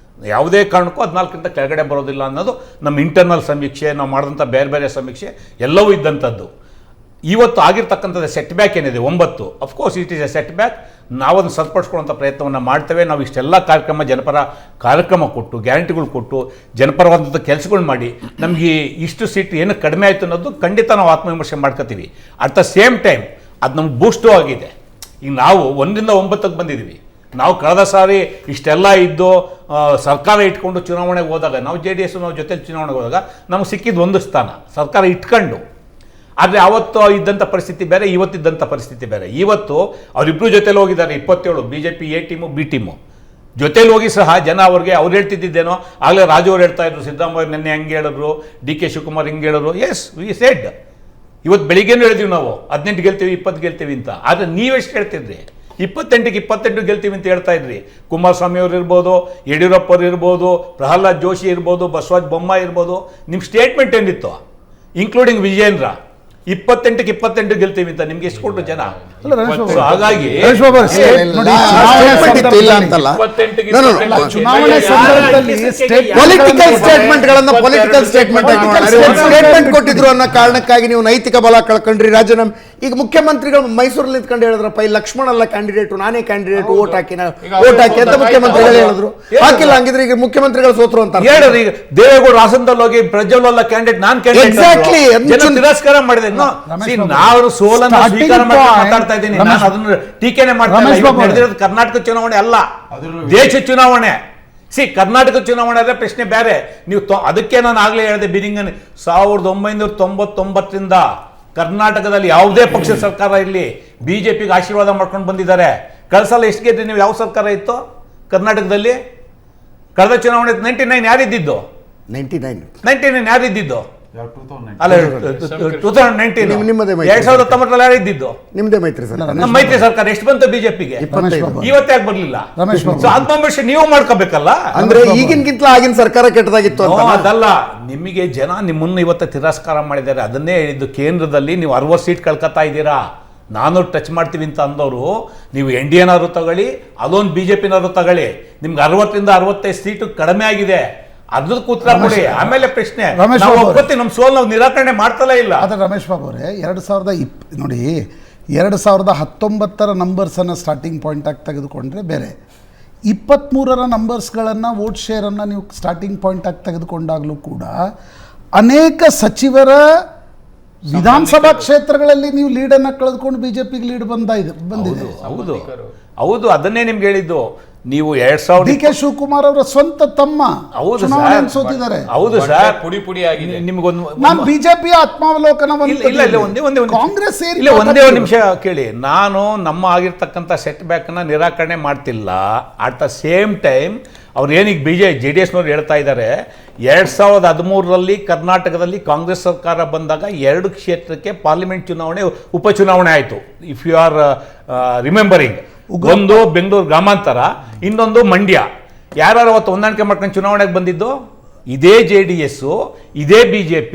ಯಾವುದೇ ಕಾರಣಕ್ಕೂ 14ಕ್ಕಿಂತ ಕೆಳಗಡೆ ಬರೋದಿಲ್ಲ ಅನ್ನೋದು ನಮ್ಮ ಇಂಟರ್ನಲ್ ಸಮೀಕ್ಷೆ, ನಾವು ಮಾಡಿದಂಥ ಬೇರೆ ಬೇರೆ ಸಮೀಕ್ಷೆ ಎಲ್ಲವೂ ಇದ್ದಂಥದ್ದು. ಇವತ್ತು ಆಗಿರ್ತಕ್ಕಂಥದ್ದು ಸೆಟ್ ಬ್ಯಾಕ್ ಏನಿದೆ 9, of course it is A set back. ನಾವೊಂದು ಸರಿಪಡಿಸ್ಕೊಳ್ಳೋಂಥ ಪ್ರಯತ್ನವನ್ನು ಮಾಡ್ತೇವೆ. ನಾವು ಇಷ್ಟೆಲ್ಲ ಜನಪರ ಕಾರ್ಯಕ್ರಮ ಕೊಟ್ಟು, ಗ್ಯಾರಂಟಿಗಳು ಕೊಟ್ಟು, ಜನಪರವಾದಂಥ ಕೆಲಸಗಳು ಮಾಡಿ ನಮಗೆ ಇಷ್ಟು ಸೀಟ್ ಏನು ಕಡಿಮೆ ಆಯಿತು ಅನ್ನೋದು ಖಂಡಿತ ನಾವು ಆತ್ಮವಿಮರ್ಶೆ ಮಾಡ್ಕೋತೀವಿ. ಅಟ್ ದ ಸೇಮ್ ಟೈಮ್ ಅದು ನಮ್ಗೆ ಬೂಸ್ಟು ಆಗಿದೆ. ಈಗ ನಾವು 1ರಿಂದ 9ಕ್ಕೆ ಬಂದಿದ್ದೀವಿ. ನಾವು ಕಳೆದ ಸಾರಿ ಇಷ್ಟೆಲ್ಲ ಇದ್ದು ಸರ್ಕಾರ ಇಟ್ಕೊಂಡು ಚುನಾವಣೆಗೆ ಹೋದಾಗ, ನಾವು JDS ನಾವು ಜೊತೆಲಿ ಚುನಾವಣೆಗೆ ಹೋದಾಗ ನಮಗೆ ಸಿಕ್ಕಿದ್ದು 1 ಸ್ಥಾನ ಸರ್ಕಾರ ಇಟ್ಕೊಂಡು. ಆದರೆ ಅವತ್ತು ಇದ್ದಂಥ ಪರಿಸ್ಥಿತಿ ಬೇರೆ, ಇವತ್ತಿದ್ದಂಥ ಪರಿಸ್ಥಿತಿ ಬೇರೆ. ಇವತ್ತು ಅವರಿಬ್ಬರು ಜೊತೆಲಿ ಹೋಗಿದ್ದಾರೆ 27, BJP A team B team ಜೊತೆಲಿ ಹೋಗಿ ಸಹ ಜನ ಅವ್ರಿಗೆ ಅವ್ರು ಹೇಳ್ತಿದ್ದೇನೋ ಆಗಲೇ ರಾಜು ಅವ್ರು ಹೇಳ್ತಾ ಇದ್ರು, ಸಿದ್ದರಾಮಯ್ಯ ನೆನ್ನೆ ಹಂಗೆ ಹೇಳಿದ್ರು, DK ಶಿವಕುಮಾರ್ ಹಿಂಗೆ ಹೇಳಿದ್ರು. ಎಸ್, ವಿ ಸೆಡ್ ಇವತ್ತು ಬೆಳಿಗ್ಗೆನೂ ಹೇಳಿದ್ವಿ ನಾವು 18 ಗೆಲ್ತೀವಿ 20 ಗೆಲ್ತೀವಿ ಅಂತ. ಆದರೆ ನೀವೆಷ್ಟು ಹೇಳ್ತಿದ್ರಿ? 28ಕ್ಕೆ 28 ಗೆಲ್ತೀವಿ ಅಂತ ಹೇಳ್ತಾ ಇದ್ರಿ. ಕುಮಾರಸ್ವಾಮಿ ಅವರು ಇರ್ಬೋದು, ಯಡಿಯೂರಪ್ಪ ಅವರು ಇರ್ಬೋದು, ಪ್ರಹ್ಲಾದ್ ಜೋಶಿ ಇರ್ಬೋದು, ಬಸವರಾಜ ಬೊಮ್ಮಾಯಿ ಇರ್ಬೋದು. ನಿಮ್ಮ ಸ್ಟೇಟ್ಮೆಂಟ್ ಏನಿತ್ತು, ಇನ್ಕ್ಲೂಡಿಂಗ್ ವಿಜಯೇಂದ್ರ? 28ಕ್ಕೆ 28 ಗೆಲ್ತೀವಿ ಅಂತ ನಿಮ್ಗೆ ಎಷ್ಟು ಕೊಟ್ಟರು ಜನ? ಅಲ್ಲ, ರಮೇಶ್ ಬಾಬು. So ಹಾಗಾಗಿ ರಮೇಶ್ ಬಾಬು ಅವರೇ, ನೋಡಿ, statement ಇತ್ತು, ಇಲ್ಲ ಅಂತಲ್ಲ. 28ಕ್ಕೆ No, no, no. 28 ಚುನಾವಣೆ ಸಂದರ್ಭದಲ್ಲಿ ಪೊಲಿಟಿಕಲ್ ಸ್ಟೇಟ್ಮೆಂಟ್ ಸ್ಟೇಟ್ಮೆಂಟ್ ಕೊಟ್ಟಿದ್ರು ಅನ್ನೋ ಕಾರಣಕ್ಕಾಗಿ ನೀವು ನೈತಿಕ ಬಲ ಕಳ್ಕೊಂಡ್ರಿ. ರಾಜೀನಾಮೆ ಈಗ ಮುಖ್ಯಮಂತ್ರಿಗಳು ಮೈಸೂರಲ್ಲಿ ನಿಂತ್ಕೊಂಡು ಹೇಳಿದ್ರಪ್ಪ, ಈ ಲಕ್ಷ್ಮಣ್ ಅಲ್ಲ ಕ್ಯಾಂಡಿಡೇಟ್, ನಾನೇ ಕ್ಯಾಂಡಿಡೇಟ್, ಓಟ್ ಹಾಕಿ ಅಂತ ಮುಖ್ಯಮಂತ್ರಿಗಳು ಹೇಳಿದ್ರು. ಹಾಕಿಲ್ಲ, ಹಂಗಿದ್ರೆ ಈಗ ಮುಖ್ಯಮಂತ್ರಿಗಳು ಸೋತ್ರು ಅಂತ ಹೇಳ್ರಿ. ಈಗ ದೇವೇಗೌಡ ಹಾಸನದಲ್ಲಿ ಹೋಗಿ ಪ್ರಜ್ವಲ್ ಕ್ಯಾಂಡಿಡೇಟ್, ನಾನ್ Exactly. ಕ್ಯಾಂಡಿಡೇಟ್ ತಿರಸ್ಕಾರ ಮಾಡಿದೆ. ನಾವು ಸೋಲನ್ನು ಸ್ವೀಕಾರ ಮಾಡಿ ಮಾತಾಡ್ತಾ ಇದ್ದೀನಿ. ನಾನು ಅದನ್ನು ಟೀಕೆನೆ ಮಾಡ್ತಾ ಇಲ್ಲ. ಇವತ್ತು ನಡೆದಿರೋದು ಕರ್ನಾಟಕ ಚುನಾವಣೆ ಅಲ್ಲ, ದೇಶ ಚುನಾವಣೆ. ಕರ್ನಾಟಕ ಚುನಾವಣೆ ಆದ್ರೆ ಪ್ರಶ್ನೆ ಬೇರೆ. ನೀವು ಅದಕ್ಕೆ ನಾನು ಆಗ್ಲೇ ಹೇಳಿದೆ ಬಿಗಿನಿಂಗ್, 1999ರಿಂದ ಕರ್ನಾಟಕದಲ್ಲಿ ಯಾವುದೇ ಪಕ್ಷ ಸರ್ಕಾರ ಇಲ್ಲಿ ಬಿಜೆಪಿಗೆ ಆಶೀರ್ವಾದ ಮಾಡ್ಕೊಂಡು ಬಂದಿದ್ದಾರೆ. ಕಳೆದ ಸಲ ಎಷ್ಟು ಗೆದ್ರಿ ನೀವು? ಯಾವ ಸರ್ಕಾರ ಇತ್ತು ಕರ್ನಾಟಕದಲ್ಲಿ? ಕಳೆದ ಚುನಾವಣೆ 99 ಯಾರಿದ್ದಿದ್ದು? 99 ಯಾರಿದ್ದಿದ್ದು? ಅಲ್ಲ, 2019 ನಿಮ್ಮದೇ ಮೈತ್ರಿ. 2019 ಯಾರಿದ್ದಿದ್ದು? ನಿಮ್ದೇ ಮೈತ್ರಿ ಸರ್. ನಮ್ಮ ಮೈತ್ರಿ ಸರ್ಕಾರ ಎಷ್ಟು ಬಂತು ಬಿಜೆಪಿಗೆ? 25. ಇವತ್ತಾಗ ಬರ್ಲಿಲ್ಲ. ರಮೇಶ್ ಬಾಬು. ಸೊ ಆತ್ಮವಿಶ್ವಾಸ ನೀವು ಮಾಡ್ಕೋಬೇಕಲ್ಲ. ಅಂದ್ರೆ ಈಗಿನಕ್ಕಿಂತ ಆಗಿನ ಸರ್ಕಾರ ಕೆಟ್ಟದಾಗಿತ್ತು ಅಂತ. ಅದಲ್ಲ, ನಿಮಗೆ ಜನ ನಿಮ್ಮನ್ನು ಇವತ್ತು ತಿರಸ್ಕಾರ ಮಾಡಿದ್ದಾರೆ. ಅದನ್ನೇ ಹೇಳಿದ್ದು, ಕೇಂದ್ರದಲ್ಲಿ ನೀವು 60 ಸೀಟ್ ಕಳ್ಕೊತಾ ಇದ್ದೀರಾ. ನಾನು ಟಚ್ ಮಾಡ್ತೀವಿ ಅಂತ ಅಂದವರು, ನೀವು NDAನಾದ್ರು ತಗೊಳ್ಳಿ, ಅದೊಂದು BJPನಾದ್ರು ತಗೊಳ್ಳಿ, ನಿಮ್ಗೆ 60ರಿಂದ 65 ಸೀಟು ಕಡಿಮೆ ಆಗಿದೆ. ಅದಕ್ಕೆ ಉತ್ತರ ಕೊಡಿ. ಆಮೇಲೆ ಪ್ರಶ್ನೆ, ನಾವು ಒಪ್ಪತ್ತಿ ನಮ್ಮ ಸೋಲ್ ನಾವು ನಿರಾಕರಣೆ ಮಾಡ್ತಲೇ ಇಲ್ಲ. ಆದರೆ ರಮೇಶ್ ಬಾಬು ಅವರೇ, 2020 ನೋಡಿ, 2019ರ ನಂಬರ್ಸನ್ನು ಸ್ಟಾರ್ಟಿಂಗ್ ಪಾಯಿಂಟ್ ಆಗಿ ತೆಗೆದುಕೊಂಡ್ರೆ ಬೇರೆ, 23ರ ನಂಬರ್ಸ್ಗಳನ್ನು, ವೋಟ್ ಶೇರನ್ನು ನೀವು ಸ್ಟಾರ್ಟಿಂಗ್ ಪಾಯಿಂಟ್ ಆಗಿ ತೆಗೆದುಕೊಂಡಾಗಲೂ ಕೂಡ ಅನೇಕ ಸಚಿವರ ವಿಧಾನಸಭಾ ಕ್ಷೇತ್ರಗಳಲ್ಲಿ ನೀವು ಲೀಡನ್ನು ಕಳೆದುಕೊಂಡು ಬಿಜೆಪಿಗೆ ಲೀಡ್ ಬಂದಿದೆ. ಹೌದು, ಅದನ್ನೇ ನಿಮ್ಗೆ ಹೇಳಿದ್ದು. ನೀವು 2000 DK ಶಿವಕುಮಾರ್ ಅವರ ಸ್ವಂತ ತಮ್ಮ ಚುನಾವಣೆಯನ್ನು ಸೋತಿದ್ದಾರೆ. ಹೌದು ಸರ್, ಪುಡಿ ಆಗಿದೆ. ನಿಮ್ಗೊಂದು ನಾನು ಬಿಜೆಪಿಯ ಆತ್ಮಾವಲೋಕನ ಕಾಂಗ್ರೆಸ್ ಒಂದೇ ನಿಮಿಷ ಕೇಳಿ. ನಾನು ನಮ್ಮ ಆಗಿರ್ತಕ್ಕಂಥ ಸೆಟ್ ಬ್ಯಾಕ್ನ ನಿರಾಕರಣೆ ಮಾಡ್ತಿಲ್ಲ. ಅಟ್ ದ ಸೇಮ್ ಟೈಮ್ ಅವ್ರು ಏನೀಗ JDSನವ್ರು ಹೇಳ್ತಾ ಇದ್ದಾರೆ, 2013ರಲ್ಲಿ ಕರ್ನಾಟಕದಲ್ಲಿ ಕಾಂಗ್ರೆಸ್ ಸರ್ಕಾರ ಬಂದಾಗ 2 ಕ್ಷೇತ್ರಕ್ಕೆ ಪಾರ್ಲಿಮೆಂಟ್ ಚುನಾವಣೆ, ಉಪಚುನಾವಣೆ ಆಯಿತು. ಇಫ್ ಯು ಆರ್ ರಿಮೆಂಬರಿಂಗ್, ಒಂದು ಬೆಂಗಳೂರು ಗ್ರಾಮಾಂತರ, ಇನ್ನೊಂದು ಮಂಡ್ಯ. ಯಾರು ಅವತ್ತು ಹೊಂದಾಣಿಕೆ ಮಾಡ್ಕೊಂಡು ಚುನಾವಣೆಗೆ ಬಂದಿದ್ದು? ಇದೇ JDS, ಇದೇ BJP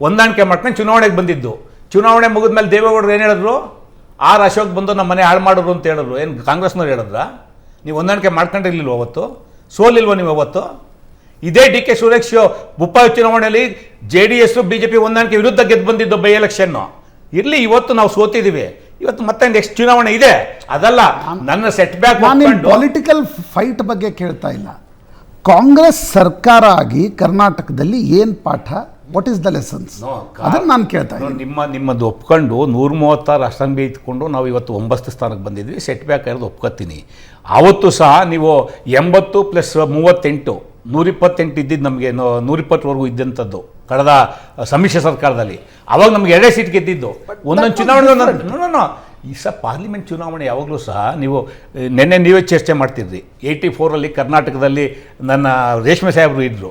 ಹೊಂದಾಣಿಕೆ ಮಾಡ್ಕೊಂಡು ಚುನಾವಣೆಗೆ ಬಂದಿದ್ದು. ಚುನಾವಣೆ ಮುಗಿದ ಮೇಲೆ ದೇವೇಗೌಡರು ಏನು ಹೇಳಿದ್ರು? ಅಶೋಕ್ ಬಂದು ನಮ್ಮ ಮನೆ ಹಾಳು ಮಾಡಿದ್ರು ಅಂತ ಹೇಳಿದ್ರು. ಏನು ಕಾಂಗ್ರೆಸ್ನವ್ರು ಹೇಳಿದ್ರ? ನೀವು ಹೊಂದಾಣಿಕೆ ಮಾಡ್ಕೊಂಡಿರ್ಲಿಲ್ವ ಅವತ್ತು? ಸೋಲಿಲ್ವ ನೀವು ಅವತ್ತು? ಇದೇ DK ಸುರೇಶ್ ಉಪ ಚುನಾವಣೆಯಲ್ಲಿ JDS BJP ಹೊಂದಾಣಿಕೆ ವಿರುದ್ಧ ಗೆದ್ದು ಬಂದಿದ್ದು ಬೈ ಎಲೆಕ್ಷನ್ನು. ಇರಲಿ, ಇವತ್ತು ನಾವು ಸೋತಿದ್ದೀವಿ. ಇವತ್ತು ಮತ್ತೆ ನೆಕ್ಸ್ಟ್ ಚುನಾವಣೆ ಇದೆ. ಅದಲ್ಲ, ನನ್ನ ಸೆಟ್ ಬ್ಯಾಕ್ ಪೊಲಿಟಿಕಲ್ ಫೈಟ್ ಬಗ್ಗೆ ಕೇಳ್ತಾ ಇಲ್ಲ. ಕಾಂಗ್ರೆಸ್ ಸರ್ಕಾರ ಆಗಿ ಕರ್ನಾಟಕದಲ್ಲಿ ಏನು ಪಾಠ, ವಾಟ್ ಈಸ್ ದ ಲೆಸನ್ಸ್, ಅದನ್ನು ನಾನು ಕೇಳ್ತಾ ಇದ್ದೀನಿ. ನಿಮ್ಮದು ಒಪ್ಕೊಂಡು 136 ಅಸೆಂಬ್ಲಿ ಇಟ್ಕೊಂಡು ನಾವು ಇವತ್ತು 9 ಸ್ಥಾನಕ್ಕೆ ಬಂದಿದ್ವಿ. ಸೆಟ್ ಬ್ಯಾಕ್ ಇರೋದು ಒಪ್ಕೊತೀನಿ. ಆವತ್ತು ಸಹ ನೀವು 80 + 38 128 ಇದ್ದಿದ್ದು, ನಮಗೆ 120ವರೆಗೂ ಇದ್ದಂಥದ್ದು ಕಳೆದ ಸಮ್ಮಿಶ್ರ ಸರ್ಕಾರದಲ್ಲಿ. ಅವಾಗ ನಮ್ಗೆ 2 ಸೀಟ್ ಗೆದ್ದಿದ್ದು. ಒಂದೊಂದು ಚುನಾವಣೆ ಈ ಸಹ ಪಾರ್ಲಿಮೆಂಟ್ ಚುನಾವಣೆ ಯಾವಾಗಲೂ ಸಹ ನೀವು ನಿನ್ನೆ ನೀವೇ ಚರ್ಚೆ ಮಾಡ್ತಿದ್ರಿ. 84ರಲ್ಲಿ ಕರ್ನಾಟಕದಲ್ಲಿ ನನ್ನ ರೇಷ್ಮೆ ಸಾಹೇಬರು ಇದ್ದರು.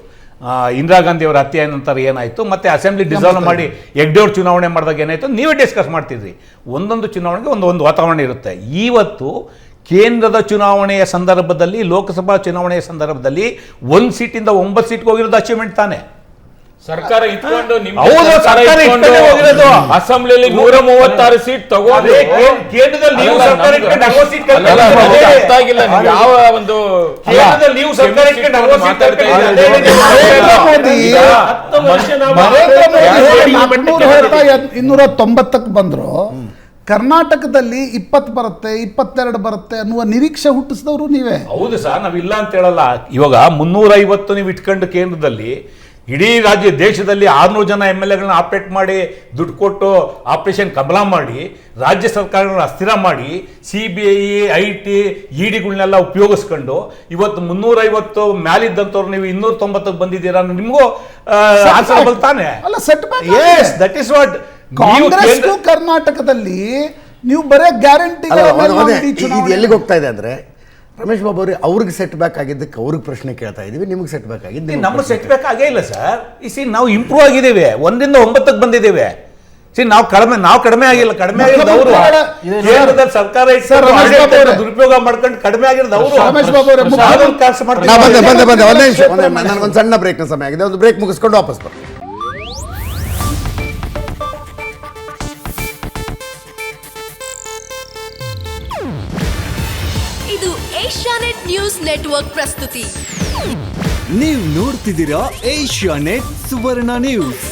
ಇಂದಿರಾ ಗಾಂಧಿ ಅವರ ಹತ್ಯೆ ನಂತರ ಏನಾಯಿತು, ಮತ್ತು ಅಸೆಂಬ್ಲಿ ಡಿಸಾಲ್ವ್ ಮಾಡಿ ಹೆಗ್ಡೆಯವ್ರು ಚುನಾವಣೆ ಮಾಡಿದಾಗ ಏನಾಯಿತು, ನೀವೇ ಡಿಸ್ಕಸ್ ಮಾಡ್ತಿದ್ರಿ. ಒಂದೊಂದು ಚುನಾವಣೆಗೆ ಒಂದು ವಾತಾವರಣ ಇರುತ್ತೆ. ಇವತ್ತು ಕೇಂದ್ರದ ಚುನಾವಣೆಯ ಸಂದರ್ಭದಲ್ಲಿ, ಲೋಕಸಭಾ ಚುನಾವಣೆಯ ಸಂದರ್ಭದಲ್ಲಿ 1 ಸೀಟಿಂದ 9 ಸೀಟ್ಗೆ ಹೋಗಿರೋದು ಅಚೀವ್ಮೆಂಟ್ ತಾನೆ. ಸರ್ಕಾರ ಇಟ್ಕೊಂಡು ಅಸೆಂಬ್ಲಿಯಲ್ಲಿ 136 ಸೀಟ್ ತಗೊಂಡು ಕೇಂದ್ರದಲ್ಲಿ ನೀವು ಸರ್ಕಾರ ಇಟ್ಕೊಂಡು 40 ಸೀಟ್ ಅರ್ಥ ಆಗಿಲ್ಲ. ಯಾವ ಒಂದು ಕೇಂದ್ರದಲ್ಲಿ ನೀವು ಸರ್ಕಾರ ಇಟ್ಕೊಂಡು 40 ಸೀಟ್ ನರೇಂದ್ರ ಮೋದಿ ಹೇಳ್ತಾ 290ಕ್ಕೆ ಬಂದ್ರು. ಕರ್ನಾಟಕದಲ್ಲಿ 20 ಬರುತ್ತೆ, 22 ಬರುತ್ತೆ ಅನ್ನುವ ನಿರೀಕ್ಷೆ ಹುಟ್ಟಿಸಿದವರು ನೀವೇ. ಹೌದು ಸರ್, ನಾವಿಲ್ಲ ಅಂತ ಹೇಳಲ್ಲ. ಇವಾಗ 350 ನೀವು ಇಟ್ಕೊಂಡು ಕೇಂದ್ರದಲ್ಲಿ ಇಡೀ ದೇಶದಲ್ಲಿ 600 ಜನ MLAಗಳನ್ನ ಆಪರೇಟ್ ಮಾಡಿ, ದುಡ್ಡು ಕೊಟ್ಟು ಆಪರೇಷನ್ ಕಮಲ ಮಾಡಿ, ರಾಜ್ಯ ಸರ್ಕಾರಗಳನ್ನ ಅಸ್ಥಿರ ಮಾಡಿ, CBI, IT, EDಗಳನ್ನೆಲ್ಲ ಉಪಯೋಗಿಸ್ಕೊಂಡು ಇವತ್ತು 350 ಮ್ಯಾಲಿದ್ದಂಥವ್ರು ನೀವು 290ಕ್ಕೆ ಬಂದಿದ್ದೀರಾ. ನಿಮಗೂ ಆನ್ಸರಬಲ್ ತಾನೆ? ಅಲ್ಲ, set back. Yes, that is what. Congress ಕರ್ನಾಟಕದಲ್ಲಿ ನೀವು ಬರೇ ಗ್ಯಾರಂಟಿ ಎಲ್ಲಿಗೆ ಹೋಗ್ತಾ ಇದೆ ಅಂದ್ರೆ, ರಮೇಶ್ ಬಾಬು ಅವ್ರಿಗೆ ಸೆಟ್ ಬ್ಯಾಕ್ ಆಗಿದ್ದಕ್ಕೆ ಅವ್ರಿಗೆ ಪ್ರಶ್ನೆ ಕೇಳ್ತಾ ಇದೀವಿ. ನಿಮಗೆ ಸೆಟ್ ಬ್ಯಾಕ್ ಆಗಿದ್ದು ನಮ್ಮ ಸೆಟ್ ಬ್ಯಾಕ್ ಆಗೇ ಇಲ್ಲ ಸರ್. ನಾವು ಇಂಪ್ರೂವ್ ಆಗಿದ್ದೇವೆ. 1ರಿಂದ 9ಕ್ಕೆ ಬಂದಿದ್ದೇವೆ. ನಾವು ಕಡಿಮೆ ಆಗಿಲ್ಲ, ಕಡಿಮೆ ಆಗಿರೋದು ಅವರು. ಕೇಂದ್ರದಲ್ಲಿ ಸರ್ಕಾರ ಸರ್, ರಮೇಶ್ ಬಾಬು ಅವರೇ. ದುರುಪಯೋಗ ಮಾಡ್ಕೊಂಡು ಕಡಿಮೆ ಆಗಿರೋದು ಅವರು. ರಮೇಶ್ ಬಾಬು ಅವರೇ, ಸಾಲದ ಕಾಸು ಮಾಡ್ಕೊಂಡು ಬಂದೆ ಒಂದೇ ನಿಮಿಷ, ನನಗೊಂದು ಸಣ್ಣ ಬ್ರೇಕ್ನ ಸಮಯ ಆಗಿದೆ. ಒಂದು ಬ್ರೇಕ್ ಮುಗಿಸ್ಕೊಂಡು ವಾಪಸ್ ಬರ್ತೀನಿ. ಇದು ಏಷ್ಯಾನೆಟ್ ನ್ಯೂಸ್ ನೆಟ್ವರ್ಕ್ ಪ್ರಸ್ತುತಿ. ನೀವು ನೋಡ್ತಿದ್ದೀರಾ ಏಷ್ಯಾನೆಟ್ ಸುವರ್ಣ ನ್ಯೂಸ್.